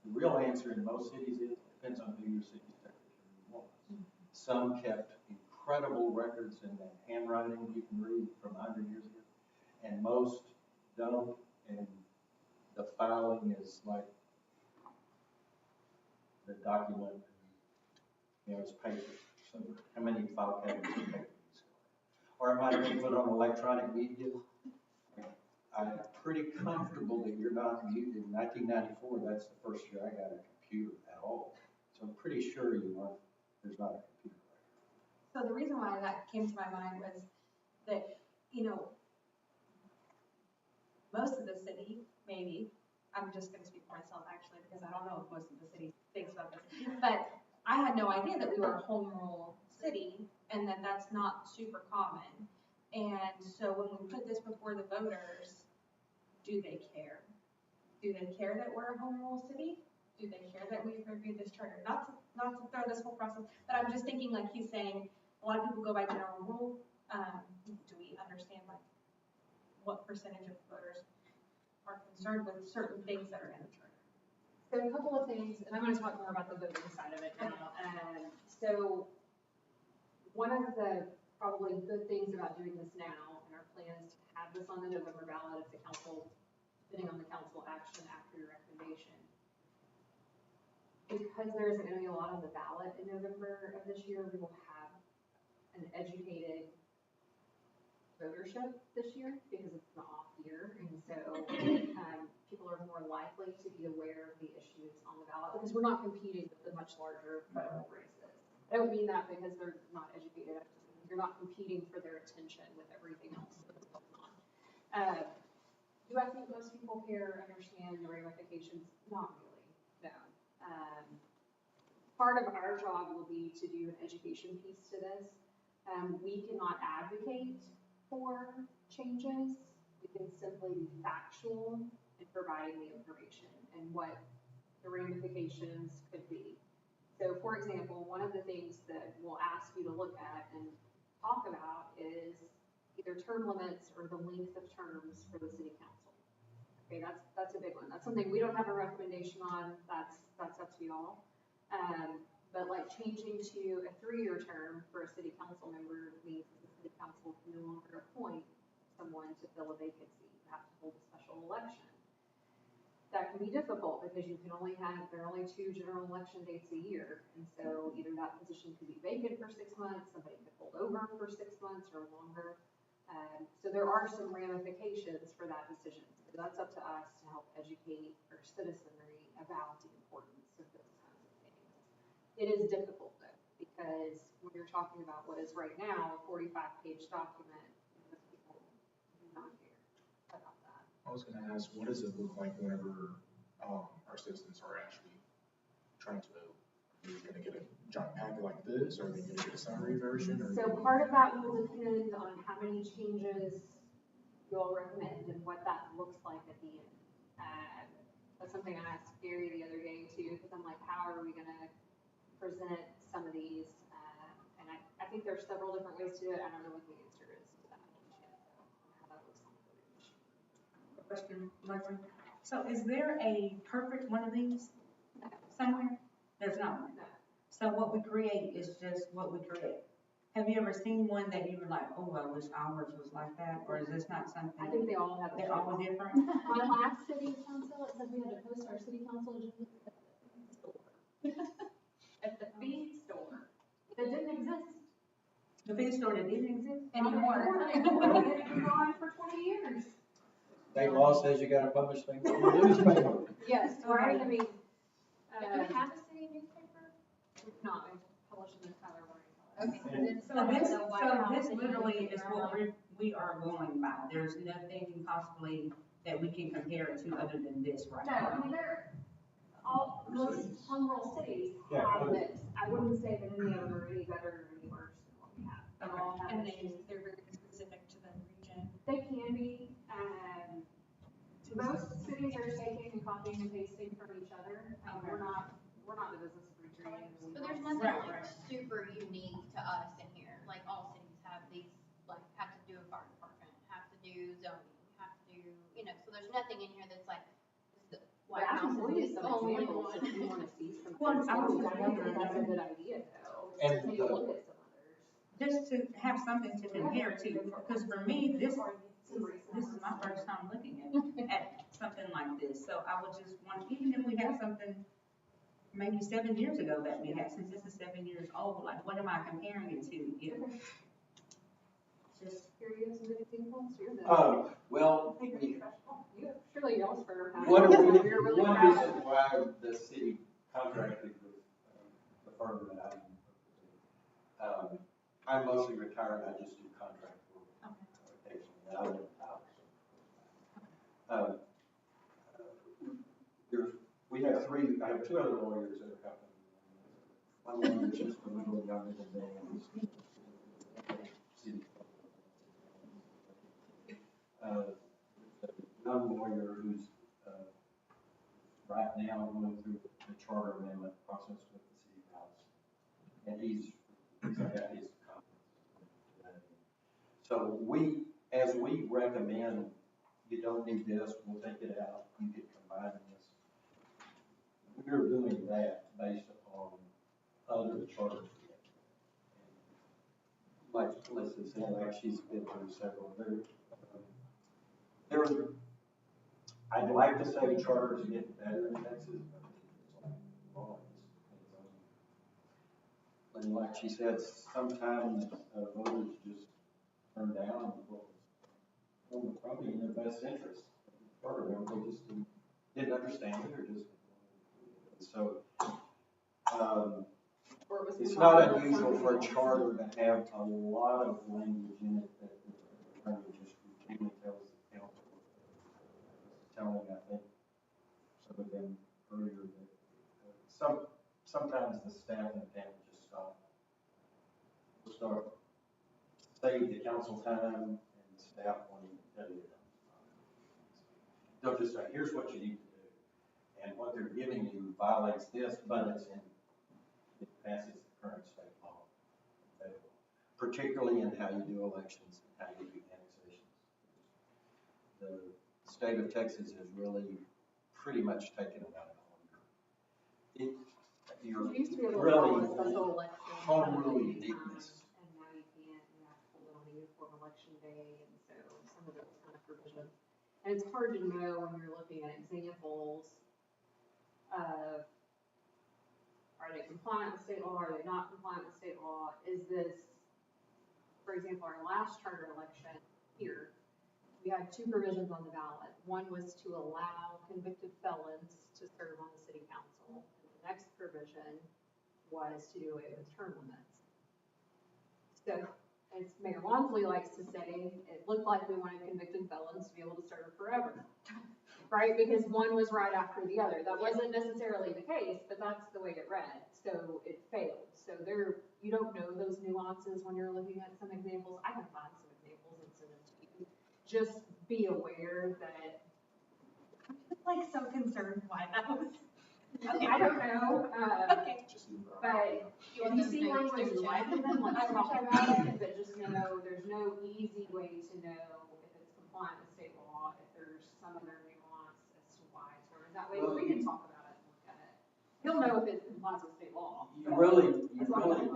the real answer in most cities is, it depends on who your city secretary was. Some kept incredible records in that handwriting you can read from 100 years ago, and most don't, and the filing is like the document, it's paper. So how many file cabinets of paper? Or it might have been put on electronic media. I'm pretty comfortable that you're not using, in 1994, that's the first year I got a computer at all. So I'm pretty sure there's not a computer. So the reason why that came to my mind was that, most of the city, maybe, I'm just gonna speak for myself actually, because I don't know if most of the city thinks about this, but I had no idea that we were a home rule city and that that's not super common. And so when we put this before the voters, do they care? Do they care that we're a home rule city? Do they care that we've reviewed this charter? Not to throw this whole process, but I'm just thinking, like he's saying, a lot of people go by general rule. Do we understand like what percentage of voters are concerned with certain things that are in the charter? So a couple of things, and I'm going to talk more about the voting side of it now. So one of the probably good things about doing this now, and our plan is to have this on the November ballot if the council, depending on the council action after your recommendation. Because there isn't going to be a lot on the ballot in November of this year, we will have an educated votership this year because it's an off year, and so people are more likely to be aware of the issues on the ballot because we're not competing with the much larger federal races. I don't mean that because they're not educated. You're not competing for their attention with everything else that's going on. Do I think most people care, understand the ramifications? Not really, no. Part of our job will be to do an education piece to this. We cannot advocate for changes. We can simply be factual in providing the information and what the ramifications could be. So, for example, one of the things that we'll ask you to look at and talk about is either term limits or the length of terms for the city council. Okay, that's a big one. That's something we don't have a recommendation on. That's up to y'all. But like changing to a 3-year term for a city council member means that the city council can no longer appoint someone to fill a vacancy. You have to hold a special election. That can be difficult because there are only 2 general election dates a year. And so either that position could be vacant for 6 months, somebody could hold over for 6 months or longer. So there are some ramifications for that decision. So that's up to us to help educate our citizenry about the importance of those kinds of things. It is difficult though, because when you're talking about what is right now a 45-page document, most people do not care about that. I was gonna ask, what does it look like whenever, our citizens are actually trying to vote? Are they gonna get a giant packet like this, or are they gonna get a summary version, or? So part of that will depend on how many changes you'll recommend and what that looks like at the end. That's something I asked Gary the other day too, because I'm like, how are we gonna present some of these? And I think there's several different ways to do it. I don't know what the answer is to that yet, though, how that looks on the voting machine. Question, Leslie. So is there a perfect one of these somewhere? There's not one. No. So what we create is just what we create. Have you ever seen one that you were like, oh, I wish ours was like that, or is this not I something? think they all have. They're all different? My last city council, it said we had to post our city council agenda at the feed store. That didn't exist. The feed store that didn't exist? Anymore. It's been going for 20 years. State law says you gotta publish things in the newspaper. Yes, right, I mean, Do we have a city newspaper? not, I published in the Tyler Warren. Okay. So this literally is what we are going by. There's nothing possibly that we can compare it to other than this right No, I now. mean, most home rule cities have this. I wouldn't say that any of them are any better or any worse than what we have. They all have And issues. they're very specific to the region. They can be, most cities are taking and copying and pasting from each other. We're not in the business of recreating. But there's nothing like super unique to us in here, like all cities have these, like, have to do a fire department, have to do zoning, have to do, so there's nothing in here that's like, this is the White I House can point is you the some only examples one. if you wanna see some. Well, I was things. just I think wondering. that's a good idea though, And to take a look at some others. Just to have something to compare to, because for me, this is my first time looking at something like this. So I would just want, even if we have something maybe 7 years ago that we had, since this is 7 years old, like what am I comparing it to? Just Here you have some good examples, you're the. Well, Surely y'all's for. one You're really one proud reason of. why the city contracted with the firm that I'm mostly retired, I just do contract work occasionally, and I live out. I have two other lawyers that are helping me. One lawyer is just a little younger than me. Another lawyer who's right now going through the charter amendment process with the city council, and he's got his comments. So as we recommend, you don't need this, we'll take it out, you could combine this. We're doing that based upon other charters. Like Melissa said, like she's been through several. I'd like to say charters are getting better in Texas, but and like she said, sometimes voters just turn down what was probably in their best interest. Charter member, they just didn't understand it or just. So, it's not unusual for a charter to have a lot of language in it that the attorney just routinely tells the council. Telling, I think, some of them earlier that sometimes the staff in the town just start save the council time and the staff won't even tell you that. They'll just say, here's what you need to do. And what they're giving you violates this, but it passes the current state law. Particularly in how you do elections and how you do annexations. The state of Texas has really pretty much taken it out of order. You're It used to be able to really call a special election. home rule uniqueness. And now you can't, you have to hold it on a uniform election day, and so some of those kind of provisions. And it's hard to know when you're looking at examples of, are they compliant with state law, are they not compliant with state law? Is this, for example, our last charter election here, we had two provisions on the ballot. One was to allow convicted felons to serve on the city council. And the next provision was to do away with term limits. So, as Mayor Wamsley likes to say, it looked like we wanted convicted felons to be able to serve forever. Right? Because one was right after the other. That wasn't necessarily the case, but that's the way it read. So it failed. So you don't know those nuances when you're looking at some examples. I can find some examples and send them to you. Just be aware that. I'm just like so concerned why that was. I don't know. Okay. But if you see language like them, let's talk about it. But just know there's no easy way to know if it's compliant with state law, if there's some other nuance as to why it's worded that way. But we can talk about it and look at it. You'll know if it's complies with state law. You really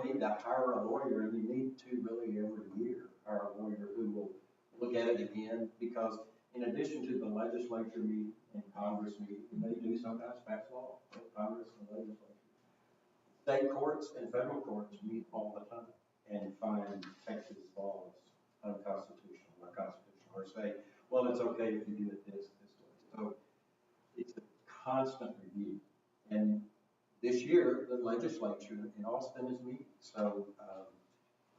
need to hire a lawyer, and you need to really every year hire a lawyer who will look at it again, because in addition to the legislature meeting and Congress meeting, and they do sometimes pass law, both Congress and the legislature. State courts and federal courts meet all the time and find Texas laws unconstitutional or constitutional, or say, well, it's okay if you do it this way. So it's a constant review. And this year, the legislature in Austin is meeting. So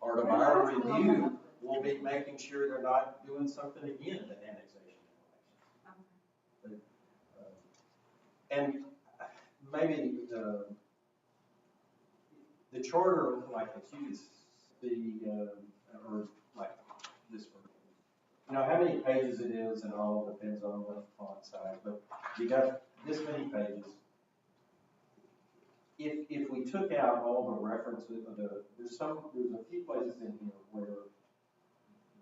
part of our review will be making sure they're not doing something again at annexation elections. And maybe the charter, like it's used, or like this version. You know, how many pages it is and all depends on the font size, but you got this many pages. If we took out all the references, there's a few places in here where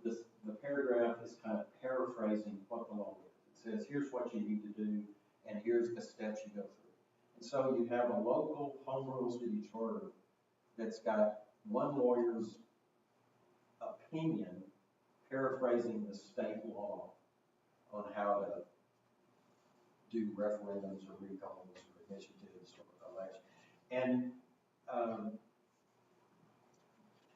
the paragraph is kind of paraphrasing what the law is. It says, here's what you need to do, and here's the steps you go through. And so you have a local home rule city charter that's got one lawyer's opinion paraphrasing the state law on how to do referendums or recalls or initiatives or elections. And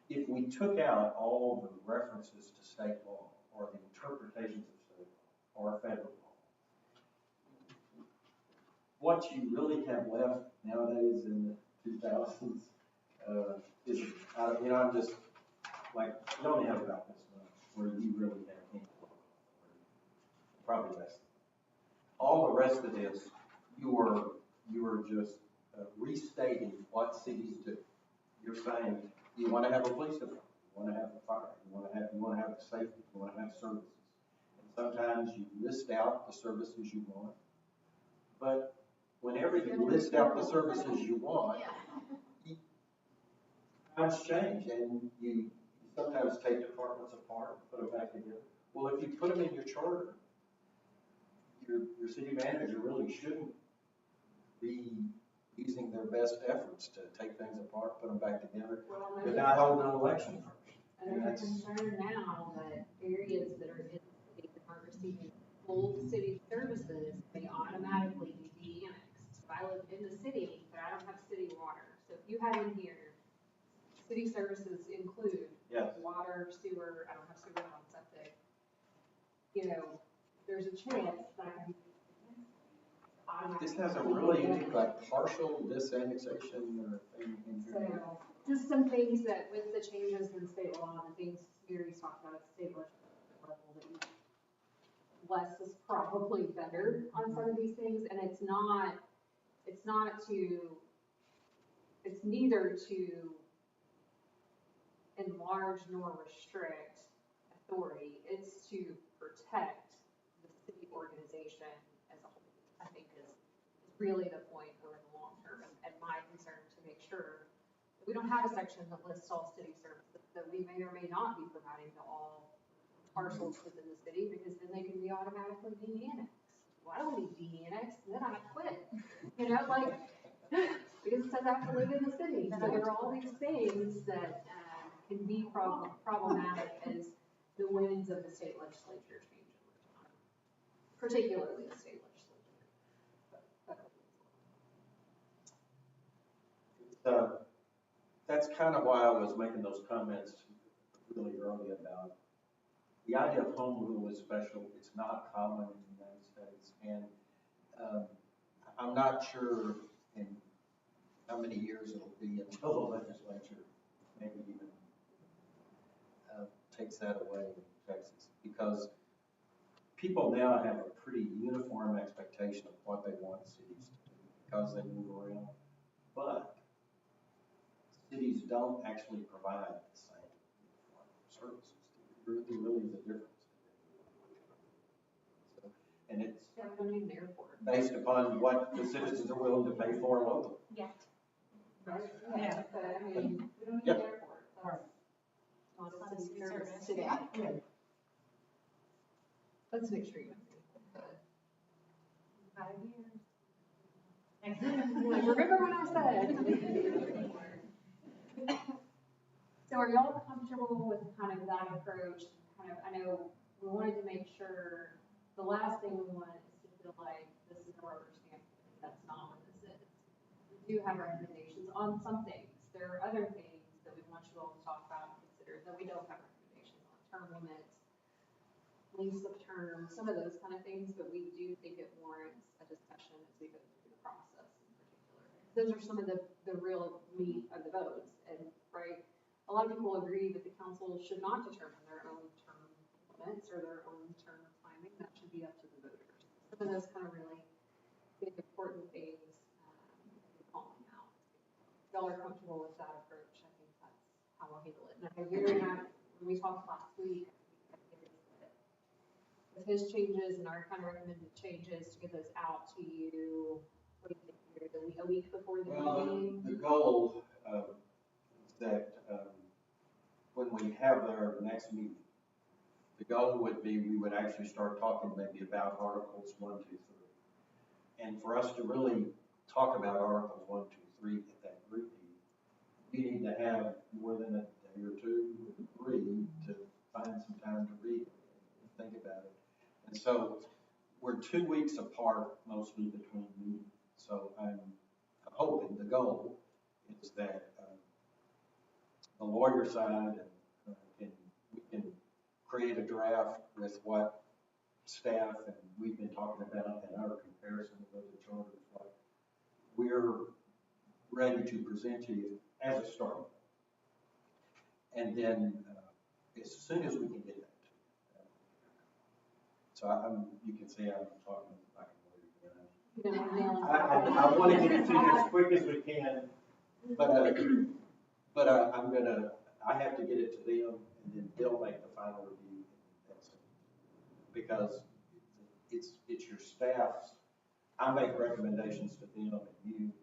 if we took out all the references to state law or the interpretations of state law or federal law, what you really have left nowadays in the 2000s is, I'm just like, you only have about this much where you really have any, probably less. All the rest of this, you are just restating what cities do. You're saying you want to have a police department, you want to have a fire, you want to have safety, you want to have services. And sometimes you list out the services you want, but whenever you list out the services you want, times change, and you sometimes take departments apart and put them back together. Well, if you put them in your charter, your city manager really shouldn't be using their best efforts to take things apart, put them back together, but not hold an election first. And there's a concern now that areas that are in the city that aren't receiving full city services, they automatically be de-annexed. So I live in the city, but I don't have city water. So if you have in here, city services include water, sewer, I don't have sewer on septic. There's a chance that I can. This has a really unique, partial disannexation or thing in here. So, just some things that with the changes in state law and the things Gary's talked about at the state level, less is probably better on some of these things, and it's neither to enlarge nor restrict authority, it's to protect the city organization as a whole, I think is really the point over the long term, and my concern to make sure that we don't have a section that lists all city services that we may or may not be providing to all parcels within the city, because then they can be automatically de-annexed. Why don't we de-annex? Then I quit. Because it says I have to live in the city. So there are all these things that can be problematic as the winds of the state legislature change over time, particularly the state legislature. That's kind of why I was making those comments really early about the idea of home rule is special. It's not common in the United States, and I'm not sure in how many years it'll be until the legislature maybe even takes that away in Texas, because people now have a pretty uniform expectation of what they want cities to do because they move around, but cities don't actually provide the same services. There really is a difference. So, and it's based upon what the citizens are willing to pay for locally. Yeah. Right? Yeah. But I mean, we don't need an airport. That's not a city service today. That's an extreme. 5 years. Remember when I said. So are y'all comfortable with kind of that approach? Kind of, I know we wanted to make sure, the last thing we want is to feel like this is a rubber stamp. That's not what this is. We do have recommendations on some things. There are other things that we want you all to talk about and consider that we don't have recommendations on. Term limits, lease of term, some of those kind of things, but we do think it warrants a discussion as we go through the process in particular. Those are some of the real meat of the votes, and right, a lot of people agree that the council should not determine their own term limits or their own term timing. That should be up to the voters. Some of those kind of really big important things, calling out. If y'all are comfortable with that approach, I think that's how we'll handle it. And I agree with that. When we talked last week, with his changes and our kind of recommended changes to get those out to you, what do you think, a week before the Well, meeting? the goal, is that, when we have our next meeting, the goal would be, we would actually start talking maybe about Articles 1, 2, 3. And for us to really talk about Articles 1, 2, 3 at that group meeting, we need to have more than a day or two, or 3, to find some time to read and think about it. And so we're 2 weeks apart mostly between meetings. So I'm hoping, the goal is that the lawyer side we can create a draft with what staff and we've been talking about and our comparison of other charters. What we're ready to present to you as a start. And then as soon as we can get that. So you can say I'm talking like a lawyer. I want to get it to you as quick as we can, but I have to get it to them, and then they'll make the final review. Because it's your staff's, I make recommendations to them, and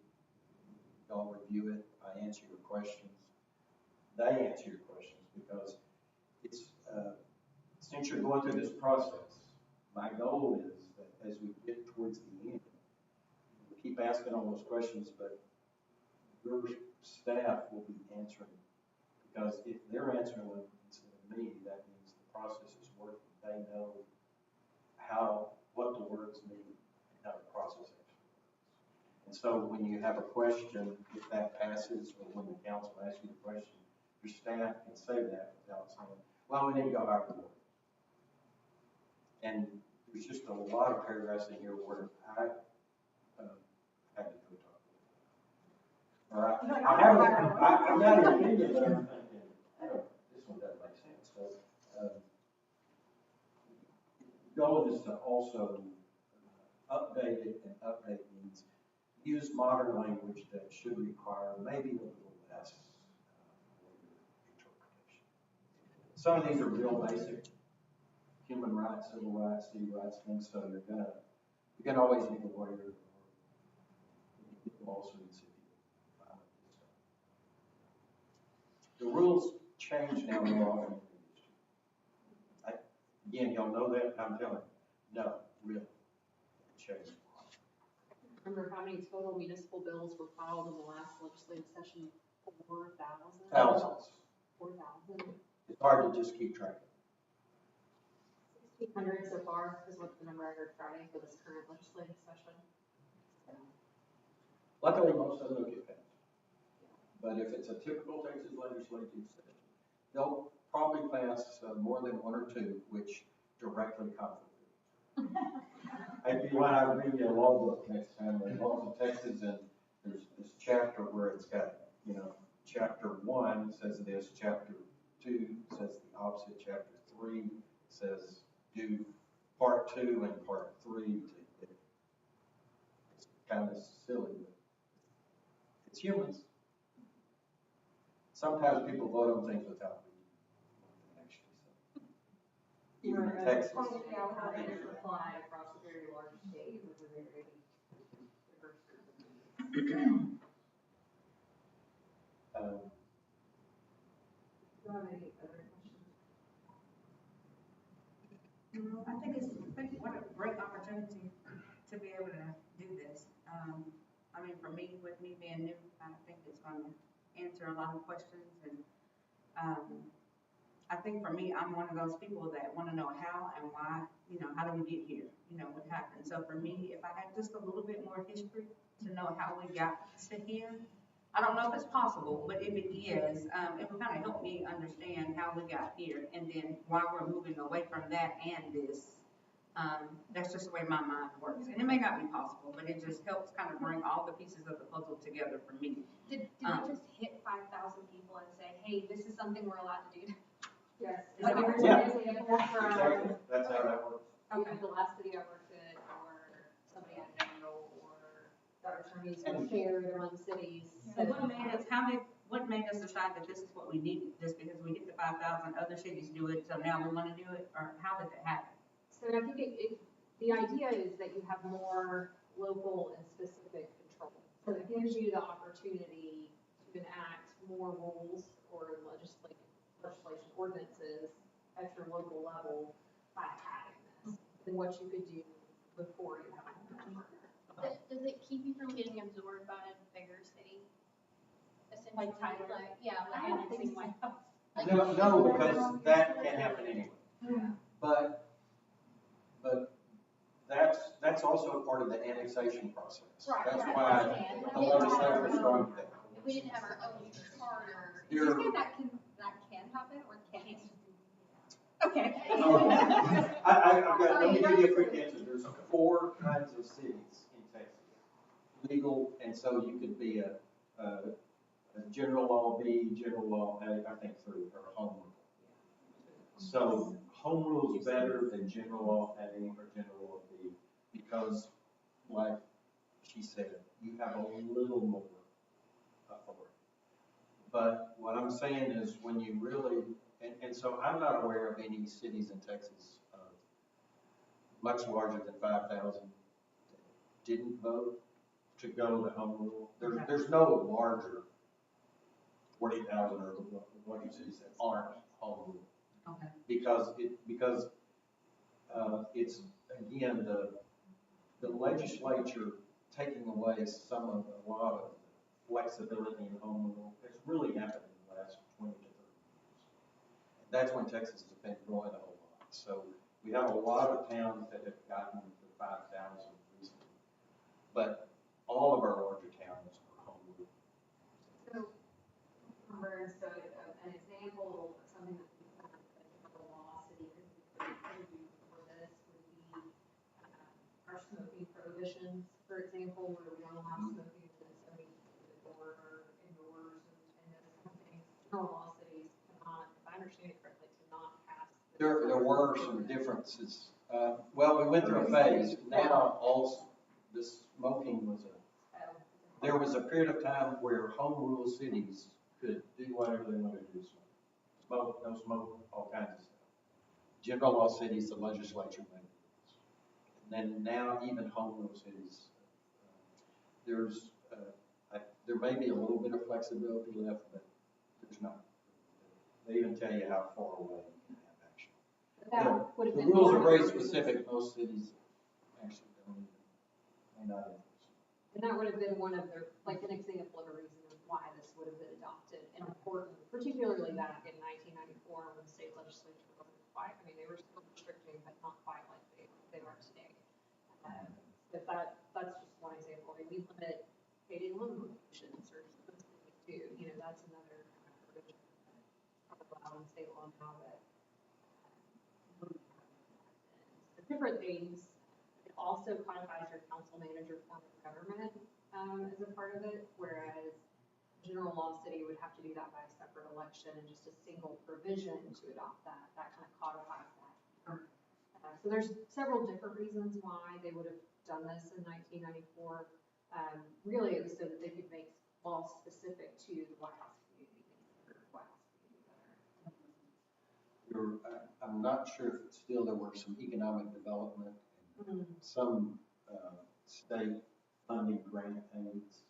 y'all review it, I answer your questions, they answer your questions, because it's, since you're going through this process, my goal is that as we get towards the end, we keep asking all those questions, but your staff will be answering. Because if they're answering them instead of me, that means the process is working. They know what the words mean and how the process actually works. And so when you have a question, if that passes, or when the council asks you a question, your staff can say that without saying, well, we need to go hire the lawyer. And there's just a lot of paragraphs in here where I had to go talk to them. All right. I've got an opinion, but I'm thinking, this one doesn't make sense. So, the goal is to also update it, and update means use modern language that should require maybe a little less interpretation. Some of these are real basic human rights, civil rights, city rights things, so you're gonna always need a lawyer or lawsuits if you file this stuff. The rules change now more often than they used to. Again, y'all know that, I'm telling you, no, really, it changed. Remember how many total municipal bills were filed in the last legislative session? 4,000? Thousands. 4,000. It's hard to just keep track. 1,600 so far is what the number I heard Friday for this current legislative session. Luckily, most of them get passed. But if it's a typical Texas legislative session, they'll probably pass more than 1 or 2, which directly conflict. Maybe when I read you a law book next time, the laws of Texas, and there's this chapter where it's got, chapter 1 says this, chapter 2 says the opposite, chapter 3 says do part 2 and part 3. It's kind of silly, but it's humans. Sometimes people vote on things without reading what they actually say. Even in Texas. Apply across a very large state with a very diverse group of people. Do you have any other questions? I think what a great opportunity to be able to do this. for me, with me being new, I think it's gonna answer a lot of questions and, I think for me, I'm one of those people that wanna know how and why, how do we get here? What happened? So for me, if I had just a little bit more history to know how we got to here, I don't know if it's possible, but if it is, it would kind of help me understand how we got here and then why we're moving away from that and this. That's just the way my mind works. And it may not be possible, but it just helps kind of bring all the pieces of the puzzle together for me. Did we just hit 5,000 people and say, hey, this is something we're allowed to do? Yes. Like, Here's yeah. an example from Exactly, that's how that works. either the last city I worked in, or somebody I know, or our attorneys were shared among cities. And what made us decide that this is what we needed? Just because we hit the 5,000, other cities do it, so now we want to do it? Or how did that happen? So I think the idea is that you have more local and specific control. So it gives you the opportunity to enact more rules or legislation ordinances at your local level by having this than what you could do before you have it. Does it keep you from getting absorbed by a bigger city? Essentially, Like Tyler? like annexing my house. No, because that can happen anyway. But that's also part of the annexation process. Right, That's right, why I understand. the legislature started that. If we didn't have our own charter. Did you say that can happen or can't? Okay. Let me give you a quick answer. There's 4 kinds of cities in Texas. Legal, and so you could be a general law B, general law A, I think 3, or home rule. So home rule is better than general law A or general law B because, like she said, you have a little more authority. But what I'm saying is when you really, and so I'm not aware of any cities in Texas much larger than 5,000 didn't vote to go to home rule. There's no larger 40,000 or what you cities that aren't home rule. Okay. Because it's, again, the legislature taking away a lot of flexibility in home rule. It's really happened in the last 20 to 30 years. And that's when Texas has been growing a whole lot. So we have a lot of towns that have gotten to 5,000 recently. But all of our larger towns are home rule. So, an example of something that we've done in the law city could do for this would be our smoking prohibitions, for example, where we don't allow smoking within 70 feet of the door or indoors and those kind of things. General law cities cannot, if I understand it correctly, cannot pass. There were some differences. Well, we went through a phase. Now, the smoking there was a period of time where home rule cities could do whatever they wanted to do. Smoke, no smoke, all kinds of stuff. General law cities, the legislature made rules. And then now even home rule cities, there may be a little bit of flexibility left, but there's not. They even tell you how far away you can have action. The rules are very specific. Most cities actually may not enforce. And that would have been one of their, like an example of a reason of why this would have been adopted and important, particularly back in 1994 when the state legislature wasn't quite, they were still restricting, but not quite like they are today. But that's just one example. We limit payday loan modifications or those things too. That's another kind of provision that's allowed in state law now that different things. It also codifies your council manager form of government as a part of it, whereas general law city would have to do that by a separate election and just a single provision to adopt that. That kind of codifies that. So there's several different reasons why they would have done this in 1994. Really, it was so that they could make laws specific to the White House community. I'm not sure if still there were some economic development and some state funding grant aids.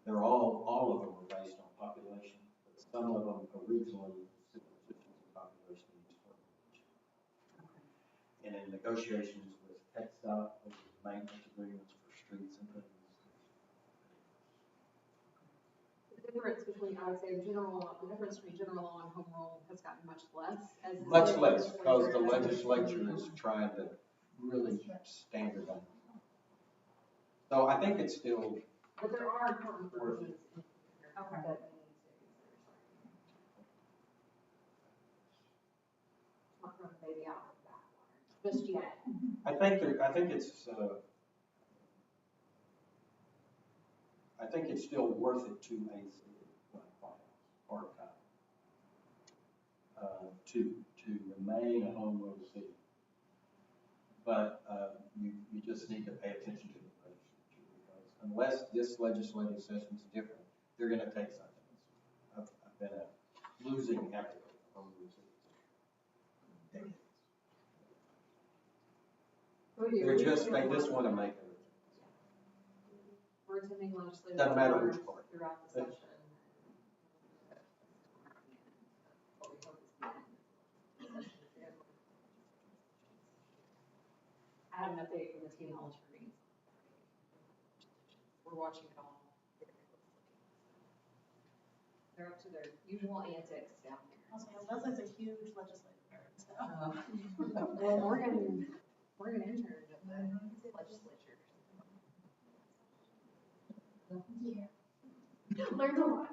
They're all of them are based on population, but some of them originally restrictions in population and in negotiations with TxDOT, maintenance agreements for streets and things. between, I would say general, the difference between general law and home rule has gotten much less as. the Much state less, because the legislature legislature is trying to really standardize. So I think it's still, But there are important provisions in here Okay. that we need to consider. Not throwing the baby out with the bathwater just yet. I think it's still worth it to a city part-time. To remain a home rule city. But, you just need to pay attention to the legislature, because unless this legislative session is different, they're gonna take something. I've been a losing advocate for home rule cities. They just wanna make it. We're attending legislative. Doesn't matter hours which part. Throughout the session. What we hope is the end. I had an update from the TML attorneys. We're watching it all very closely. They're up to their usual antics down there. Leslie's a huge legislative nerd, so. Well, Morgan interned at the legislature. Yeah. Learned a lot.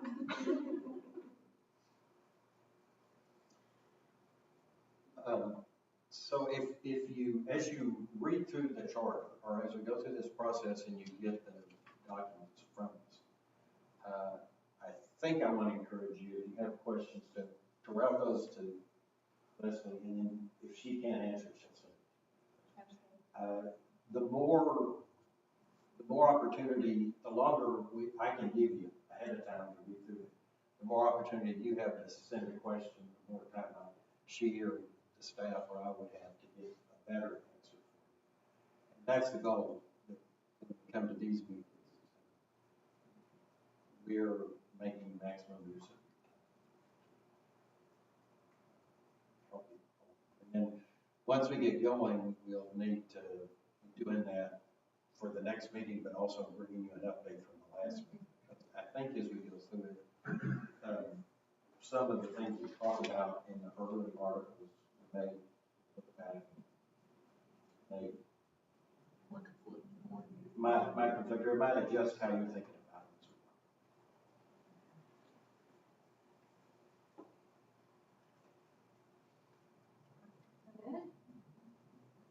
So if you, as you read through the charter, or as we go through this process and you get the documents from us, I think I want to encourage you, if you have questions, to route those to Leslie, and then if she can't answer, she'll say. The more opportunity, the longer I can give you ahead of time to read through it, the more opportunity you have to send a question, the more time she or the staff or I would have to get a better answer. And that's the goal, that when we come to these meetings. We're making maximum use of it. And then once we get going, we'll need to be doing that for the next meeting, but also bringing you an update from the last meeting. I think as we go through it, some of the things we talked about in the early articles may look back. Might conflict, or might adjust how you're thinking about it.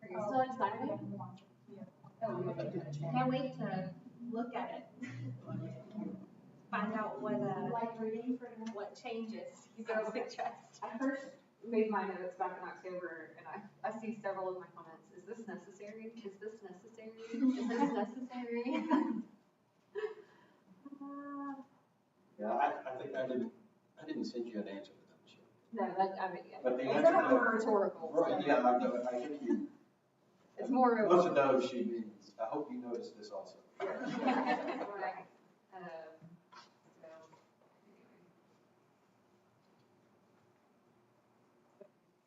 Are you still excited? Can't wait to look at it. Find out what changes you guys suggest. I first made my notes back in October, and I see several of my comments. Is this necessary? Is this necessary? Is this necessary? Yeah, I think I didn't send you an answer to that, Michelle. No, I mean, yeah. But the It's answer not to- rhetorical. Right, yeah, I think you, It's more of. most of those she means, I hope you noticed this also. Right.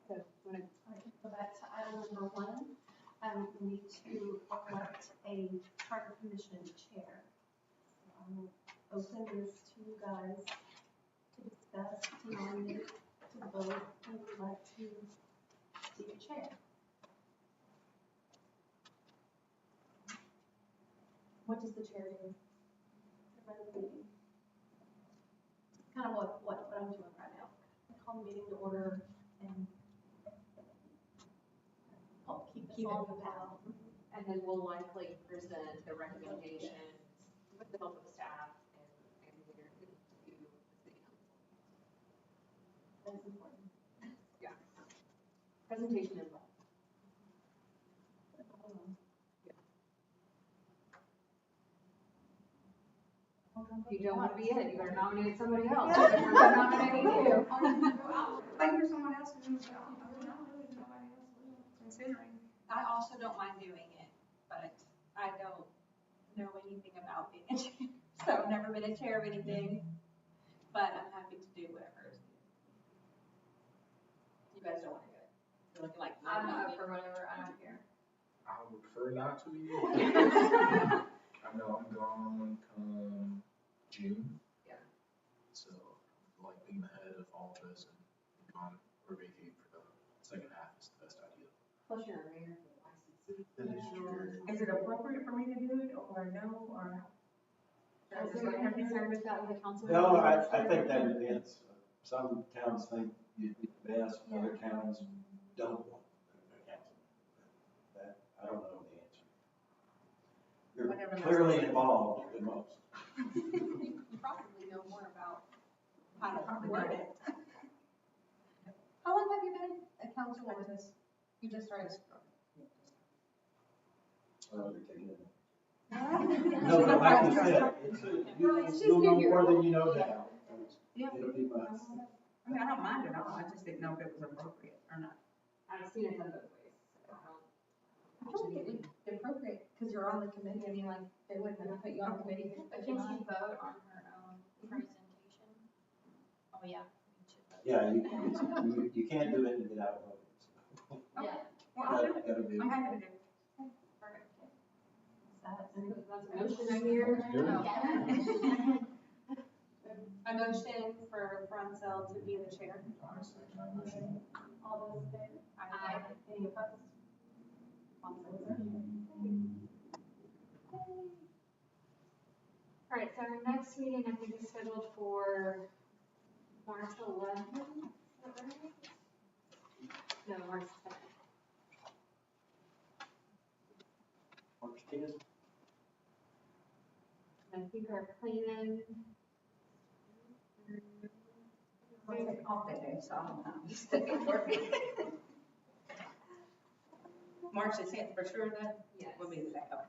So, So back to item number 1, we need to elect a charter commission chair. So I will open this to you guys to discuss, to nominate, to vote, who would like to be the chair. What does the chair do? Run the meeting. Kind of what I'm doing right now. I call the meeting to order and help keep us on the path. and then we'll likely present the recommendations with the help of staff and leader to the city council. That's important. Yeah. Presentation involved. If you don't want to be it, you better nominate somebody else. We're nominating you. Thank you, someone else who's, I don't know, really nobody else is considering. I also don't mind doing it, but I don't know anything about being a chair. So I've never been a chair of anything, but I'm happy to do whatever. You guys don't want to do it. You're looking like, I'm up for whatever, I don't care. I would prefer not to be. I know I'm gone come June. Yeah. So Plus you're a mayor for the ICC. That is true. Is it appropriate for me to do it, or no, or? should I Is just there let any her do it? concern with that with the council? No, I think that depends. Some towns think you'd be the best, other towns don't want a council. That, I don't know the answer. You're Whatever. clearly involved the most. You probably know more about how to word it. How long have you been a councilwoman? You just started. You're taking it. No, but like you said, you'll know more than you know now. Yeah. It'll be months. I mean, I don't mind at all, I just didn't know if it was appropriate or not. I've seen it done both ways, so I don't think it would be appropriate, because you're on the committee, I mean, like, they wouldn't have put you on the committee. But can she vote on her own presentation? Oh, yeah. you should vote. Yeah, you can't do it and get out of it. Yeah. Well, I'll do it, Gotta do I'm it. happy to do it. that's a motion I hear. A motion for Francel to be the chair. I'll second that motion. All those in favor? Aye. Any opposed? Francel is All right, so our next meeting, I think, is scheduled for March 11th, is that right? No, March 10th. March 10th. I think our plan. I'll take off that day, so I'm just thinking working. March the 10th for sure, then? Yes. Will be the day, okay.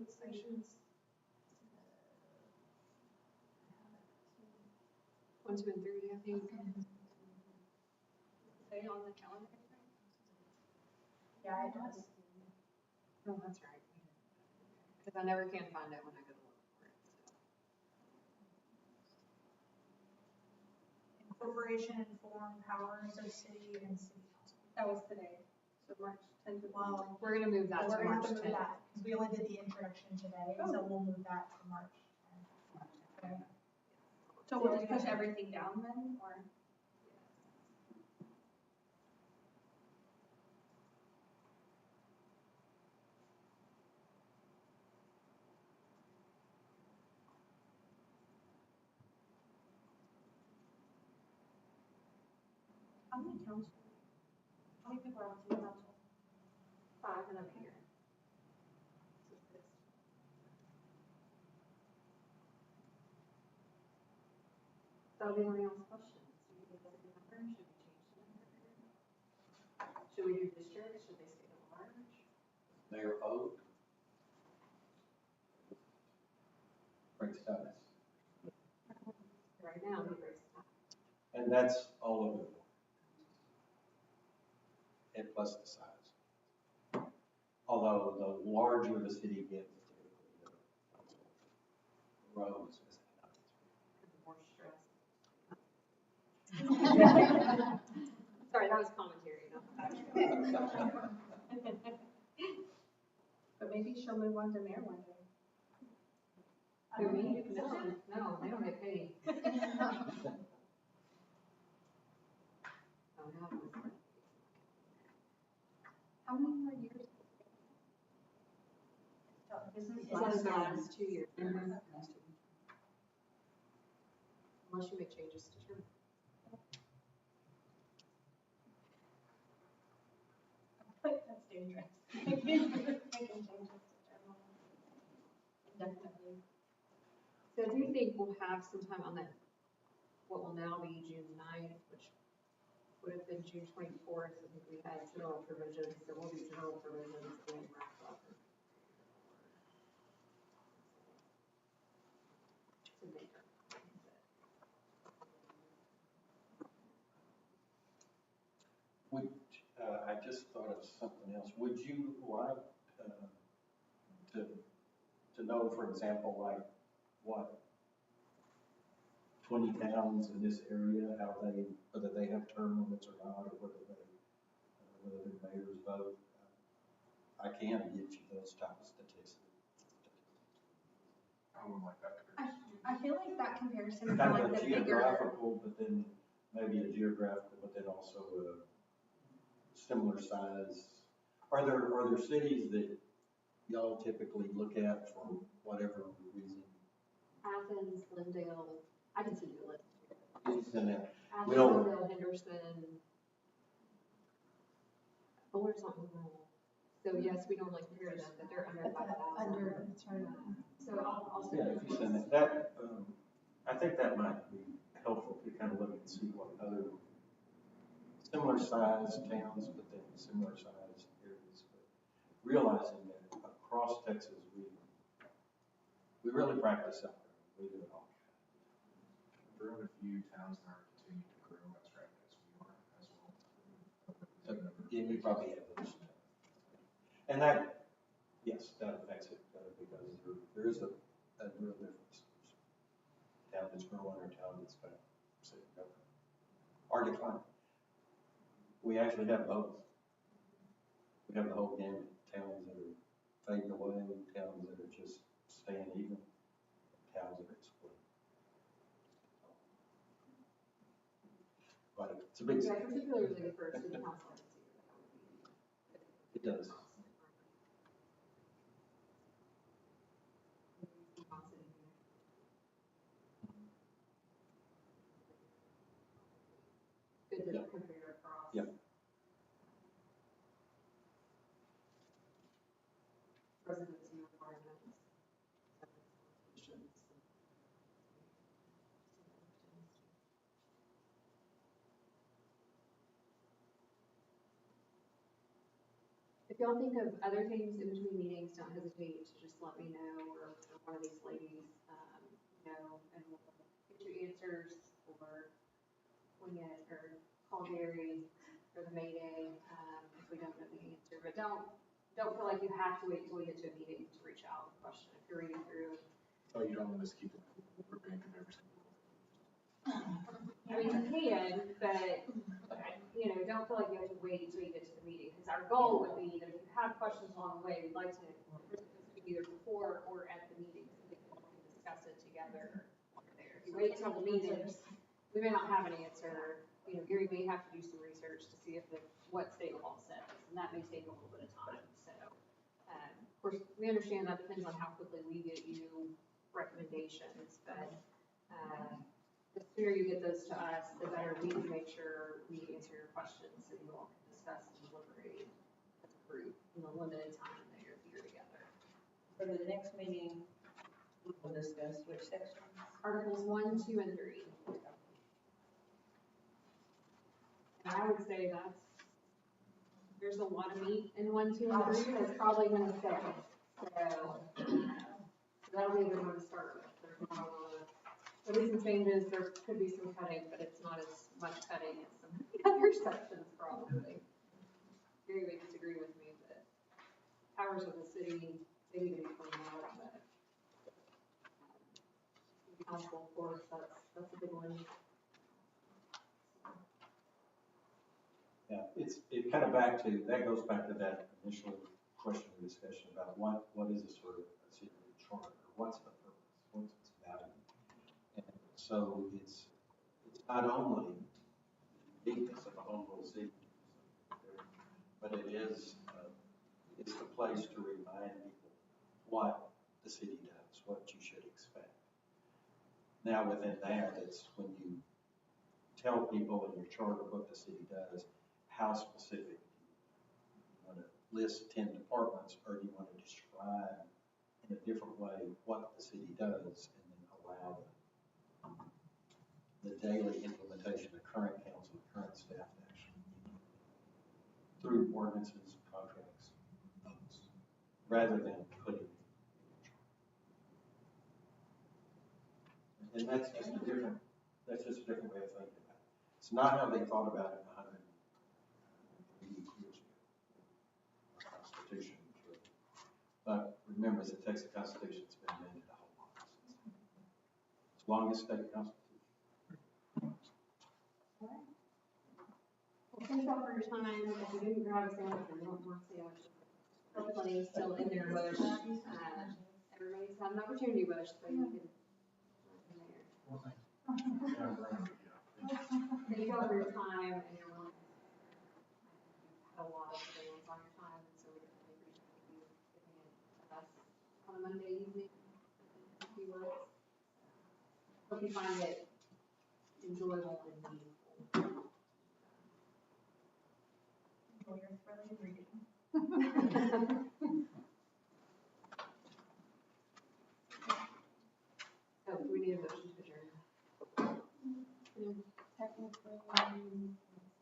Sections. 1, 2, and 3, I think. Say on the calendar. Yeah, it does. Oh, that's right. Because I never can find it when I go to look for it. Incorporation and form powers of city and city council. That was today, so March 10th. Well, We're gonna move that we're to gonna have March to move 10th. that, because we only did the introduction today, so we'll move that to March 10th. So we'll just push everything down then, or? How many council? How many people are on city council? 5 and I'm here. That'll be my last question. Do you think that's a good number? Should we change the number? Should we do districts? Should they stay at large? Mayor vote. Breaks ties. Right now, he breaks it down. And that's all over the board. And plus the size. Although the larger the city gets, typically the council grows as it More stress. Sorry, that was commentary, not But maybe she'll move on to mayor one day. Who, me? No, they don't get paid. Oh, no. How many more years? This is It's only the last 2 years. Mm-hmm. Unless you make changes to term. That's dangerous. Making changes to general. Definitely. So I do think we'll have some time on that, what will now be June 9th, which would have been June 24th. I think we had general provisions, there will be general provisions and wrap up. To make our mindset. Would, I just thought of something else. Would you like, to know, for example, like what 20 towns in this area, how they, whether they have term limits or not, or whether the mayors vote? I can get you those type of statistics. I wouldn't like that. I feel like that comparison is Kind like of a the bigger. geographical, but then maybe a geographical, but then also a similar size. Are there cities that y'all typically look at for whatever reason? Athens, Glendale, I can send you a list. And that, Athens, Will- Glendale, Henderson. Fuller's not rural. So yes, we normally compare them, but they're under 5,000. Under, that's right. So I'll send yeah, you if you a send list. that, I think that might be helpful to kind of look and see what other similar size towns, but then similar size areas. But realizing that across Texas, we really practice out there. We do it all. We're in a few towns that are continuing to grow as rapid as we are as well. Yeah, we probably have those. And that, yes, that affects it, because there is a real difference. Town that's growing or town that's kind of sitting up or declining. We actually have both. We have the whole gamut, towns that are fading away, towns that are just staying even, towns that are exploding. But it's a big Yeah, city. particularly for city council. It does. Good to Yeah. compare across. Yeah. Residency requirements. Locations. If y'all think of other things in between meetings, don't hesitate to just let me know, or one of these ladies, know, and we'll get you answers, or wing it, or call Gary for the Mayday, if we don't know the answer. But don't feel like you have to wait until we get to a meeting to reach out with a question. If you're reading through, Oh, you don't want us to keep it, we're bank of every single. I mean, you can, but, don't feel like you have to wait until you get to the meeting, because our goal would be that if you have questions along the way, we'd like to, either before or at the meeting, so that we can discuss it together there. If you wait until the meeting, we may not have an answer. Gary may have to do some research to see what state law says, and that may take a little bit of time. So, of course, we understand that depends on how quickly we get you recommendations, but, the sooner you get those to us, the better we can make sure we answer your questions, so you all can discuss and deliberate as a group in the limited time that you're here together. For the next meeting, we will discuss which sections. Articles 1, 2, and 3. And I would say there's a lot of meat in 1, 2, and 3 that's probably gonna stay. So, that'll be a good one to start with. There's not a lot of, there'll be some changes, there could be some cutting, but it's not as much cutting as some of the other sections probably. Gary may disagree with me, but powers of the city, they need to be cleaned out, but council, of course, that's a big one. Yeah, it kind of that goes back to that initial question or discussion about what is a sort of a city charter, or what's the purpose, what's its value. And so it's not only the uniqueness of a home rule city, but it's the place to remind people what the city does, what you should expect. Now within that, it's when you tell people in your charter what the city does, how specific do you want to list 10 departments, or do you want to describe in a different way what the city does, and then allow the daily implementation of current council, current staff action through ordinances, contracts, votes, rather than putting. And that's just a different way of thinking about it. It's not how they thought about it 180 years ago. Our Constitution was written. But remember, it's the Texas Constitution, it's been amended a whole lot since then. It's the longest state constitution. Well, thank y'all for your time. If you didn't grab a sandwich or you want more sandwiches, plenty still in their bush. Everybody's had an opportunity bush, so you can. Well, thank you. Yeah, I'm around, yeah. Thank you all for your time and your willingness. You've had a lot of demands on your time, and so we definitely appreciate you giving it to us on a Monday evening. A few words. Hope you find it enjoyable and meaningful. Enjoy your thrilling reading. So we need a motion to adjourn. Technically,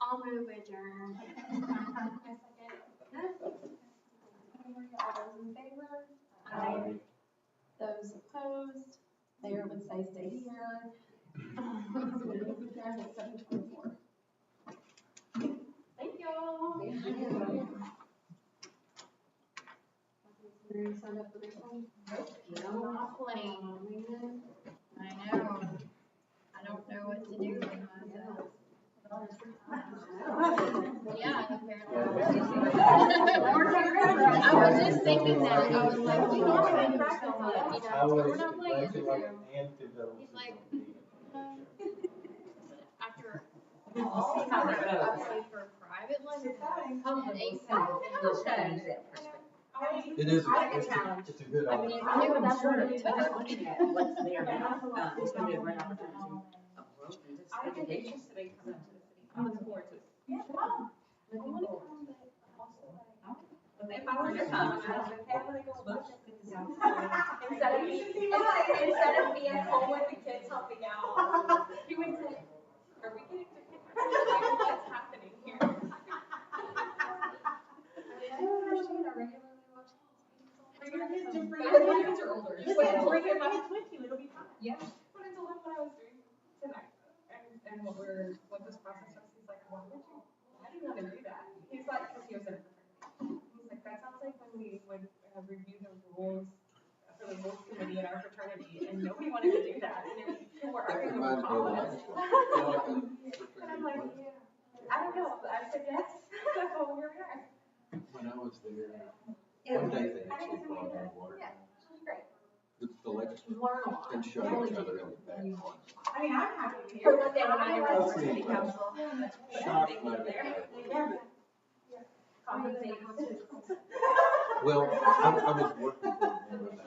I'll move adjourn. all those in favor? Aye. Those opposed? Mayor would say stay here. Meeting's adjourned at 7:24. Thank y'all. Thank you. You signed up for this one? I'm not playing. I know. I don't know what to do with myself. Yeah, apparently. I was just thinking that. I was like, you know, I'm practicing, you know, we're not playing. He's like, after all the hours I paid for private lessons, at 8:30. It is, I like a it's challenge. it's a good I mean, option. if that's what it Just took. looking at what's there now, it's gonna be a great opportunity of growth and just I think education. it's today coming to the city. I'm looking forward to it. Yeah, well, Looking forward. but if I were your son, I was like, hey, I'm gonna go watch it. Instead of being home with the kids helping out, he would say, are we getting to pick what's happening here? I don't understand, I regularly watch these Bring your kids, just bring But your my kids. kids are older, Just so- bring your kids with you, it'll be fine. Yeah. But I told him what I was doing tonight, and what this process was, he's like, why do you wanna do that? He's like, cause he was in a fraternity. He's like, that sounds like when we would review the rules for the rules committee in our fraternity, and nobody wanted to do that, and people were arguing over comments. And I'm like, yeah, I don't know, but I said yes, so here we are. When I was there, one day they actually brought in water. Yeah, great. The legislature Learn a lot. and showed each other in the back. I mean, I'm happy to be For here. what they want to do I with was the city pretty council. Shocked Thank by you the there. fact. Compensate. Well, I was working for a member of the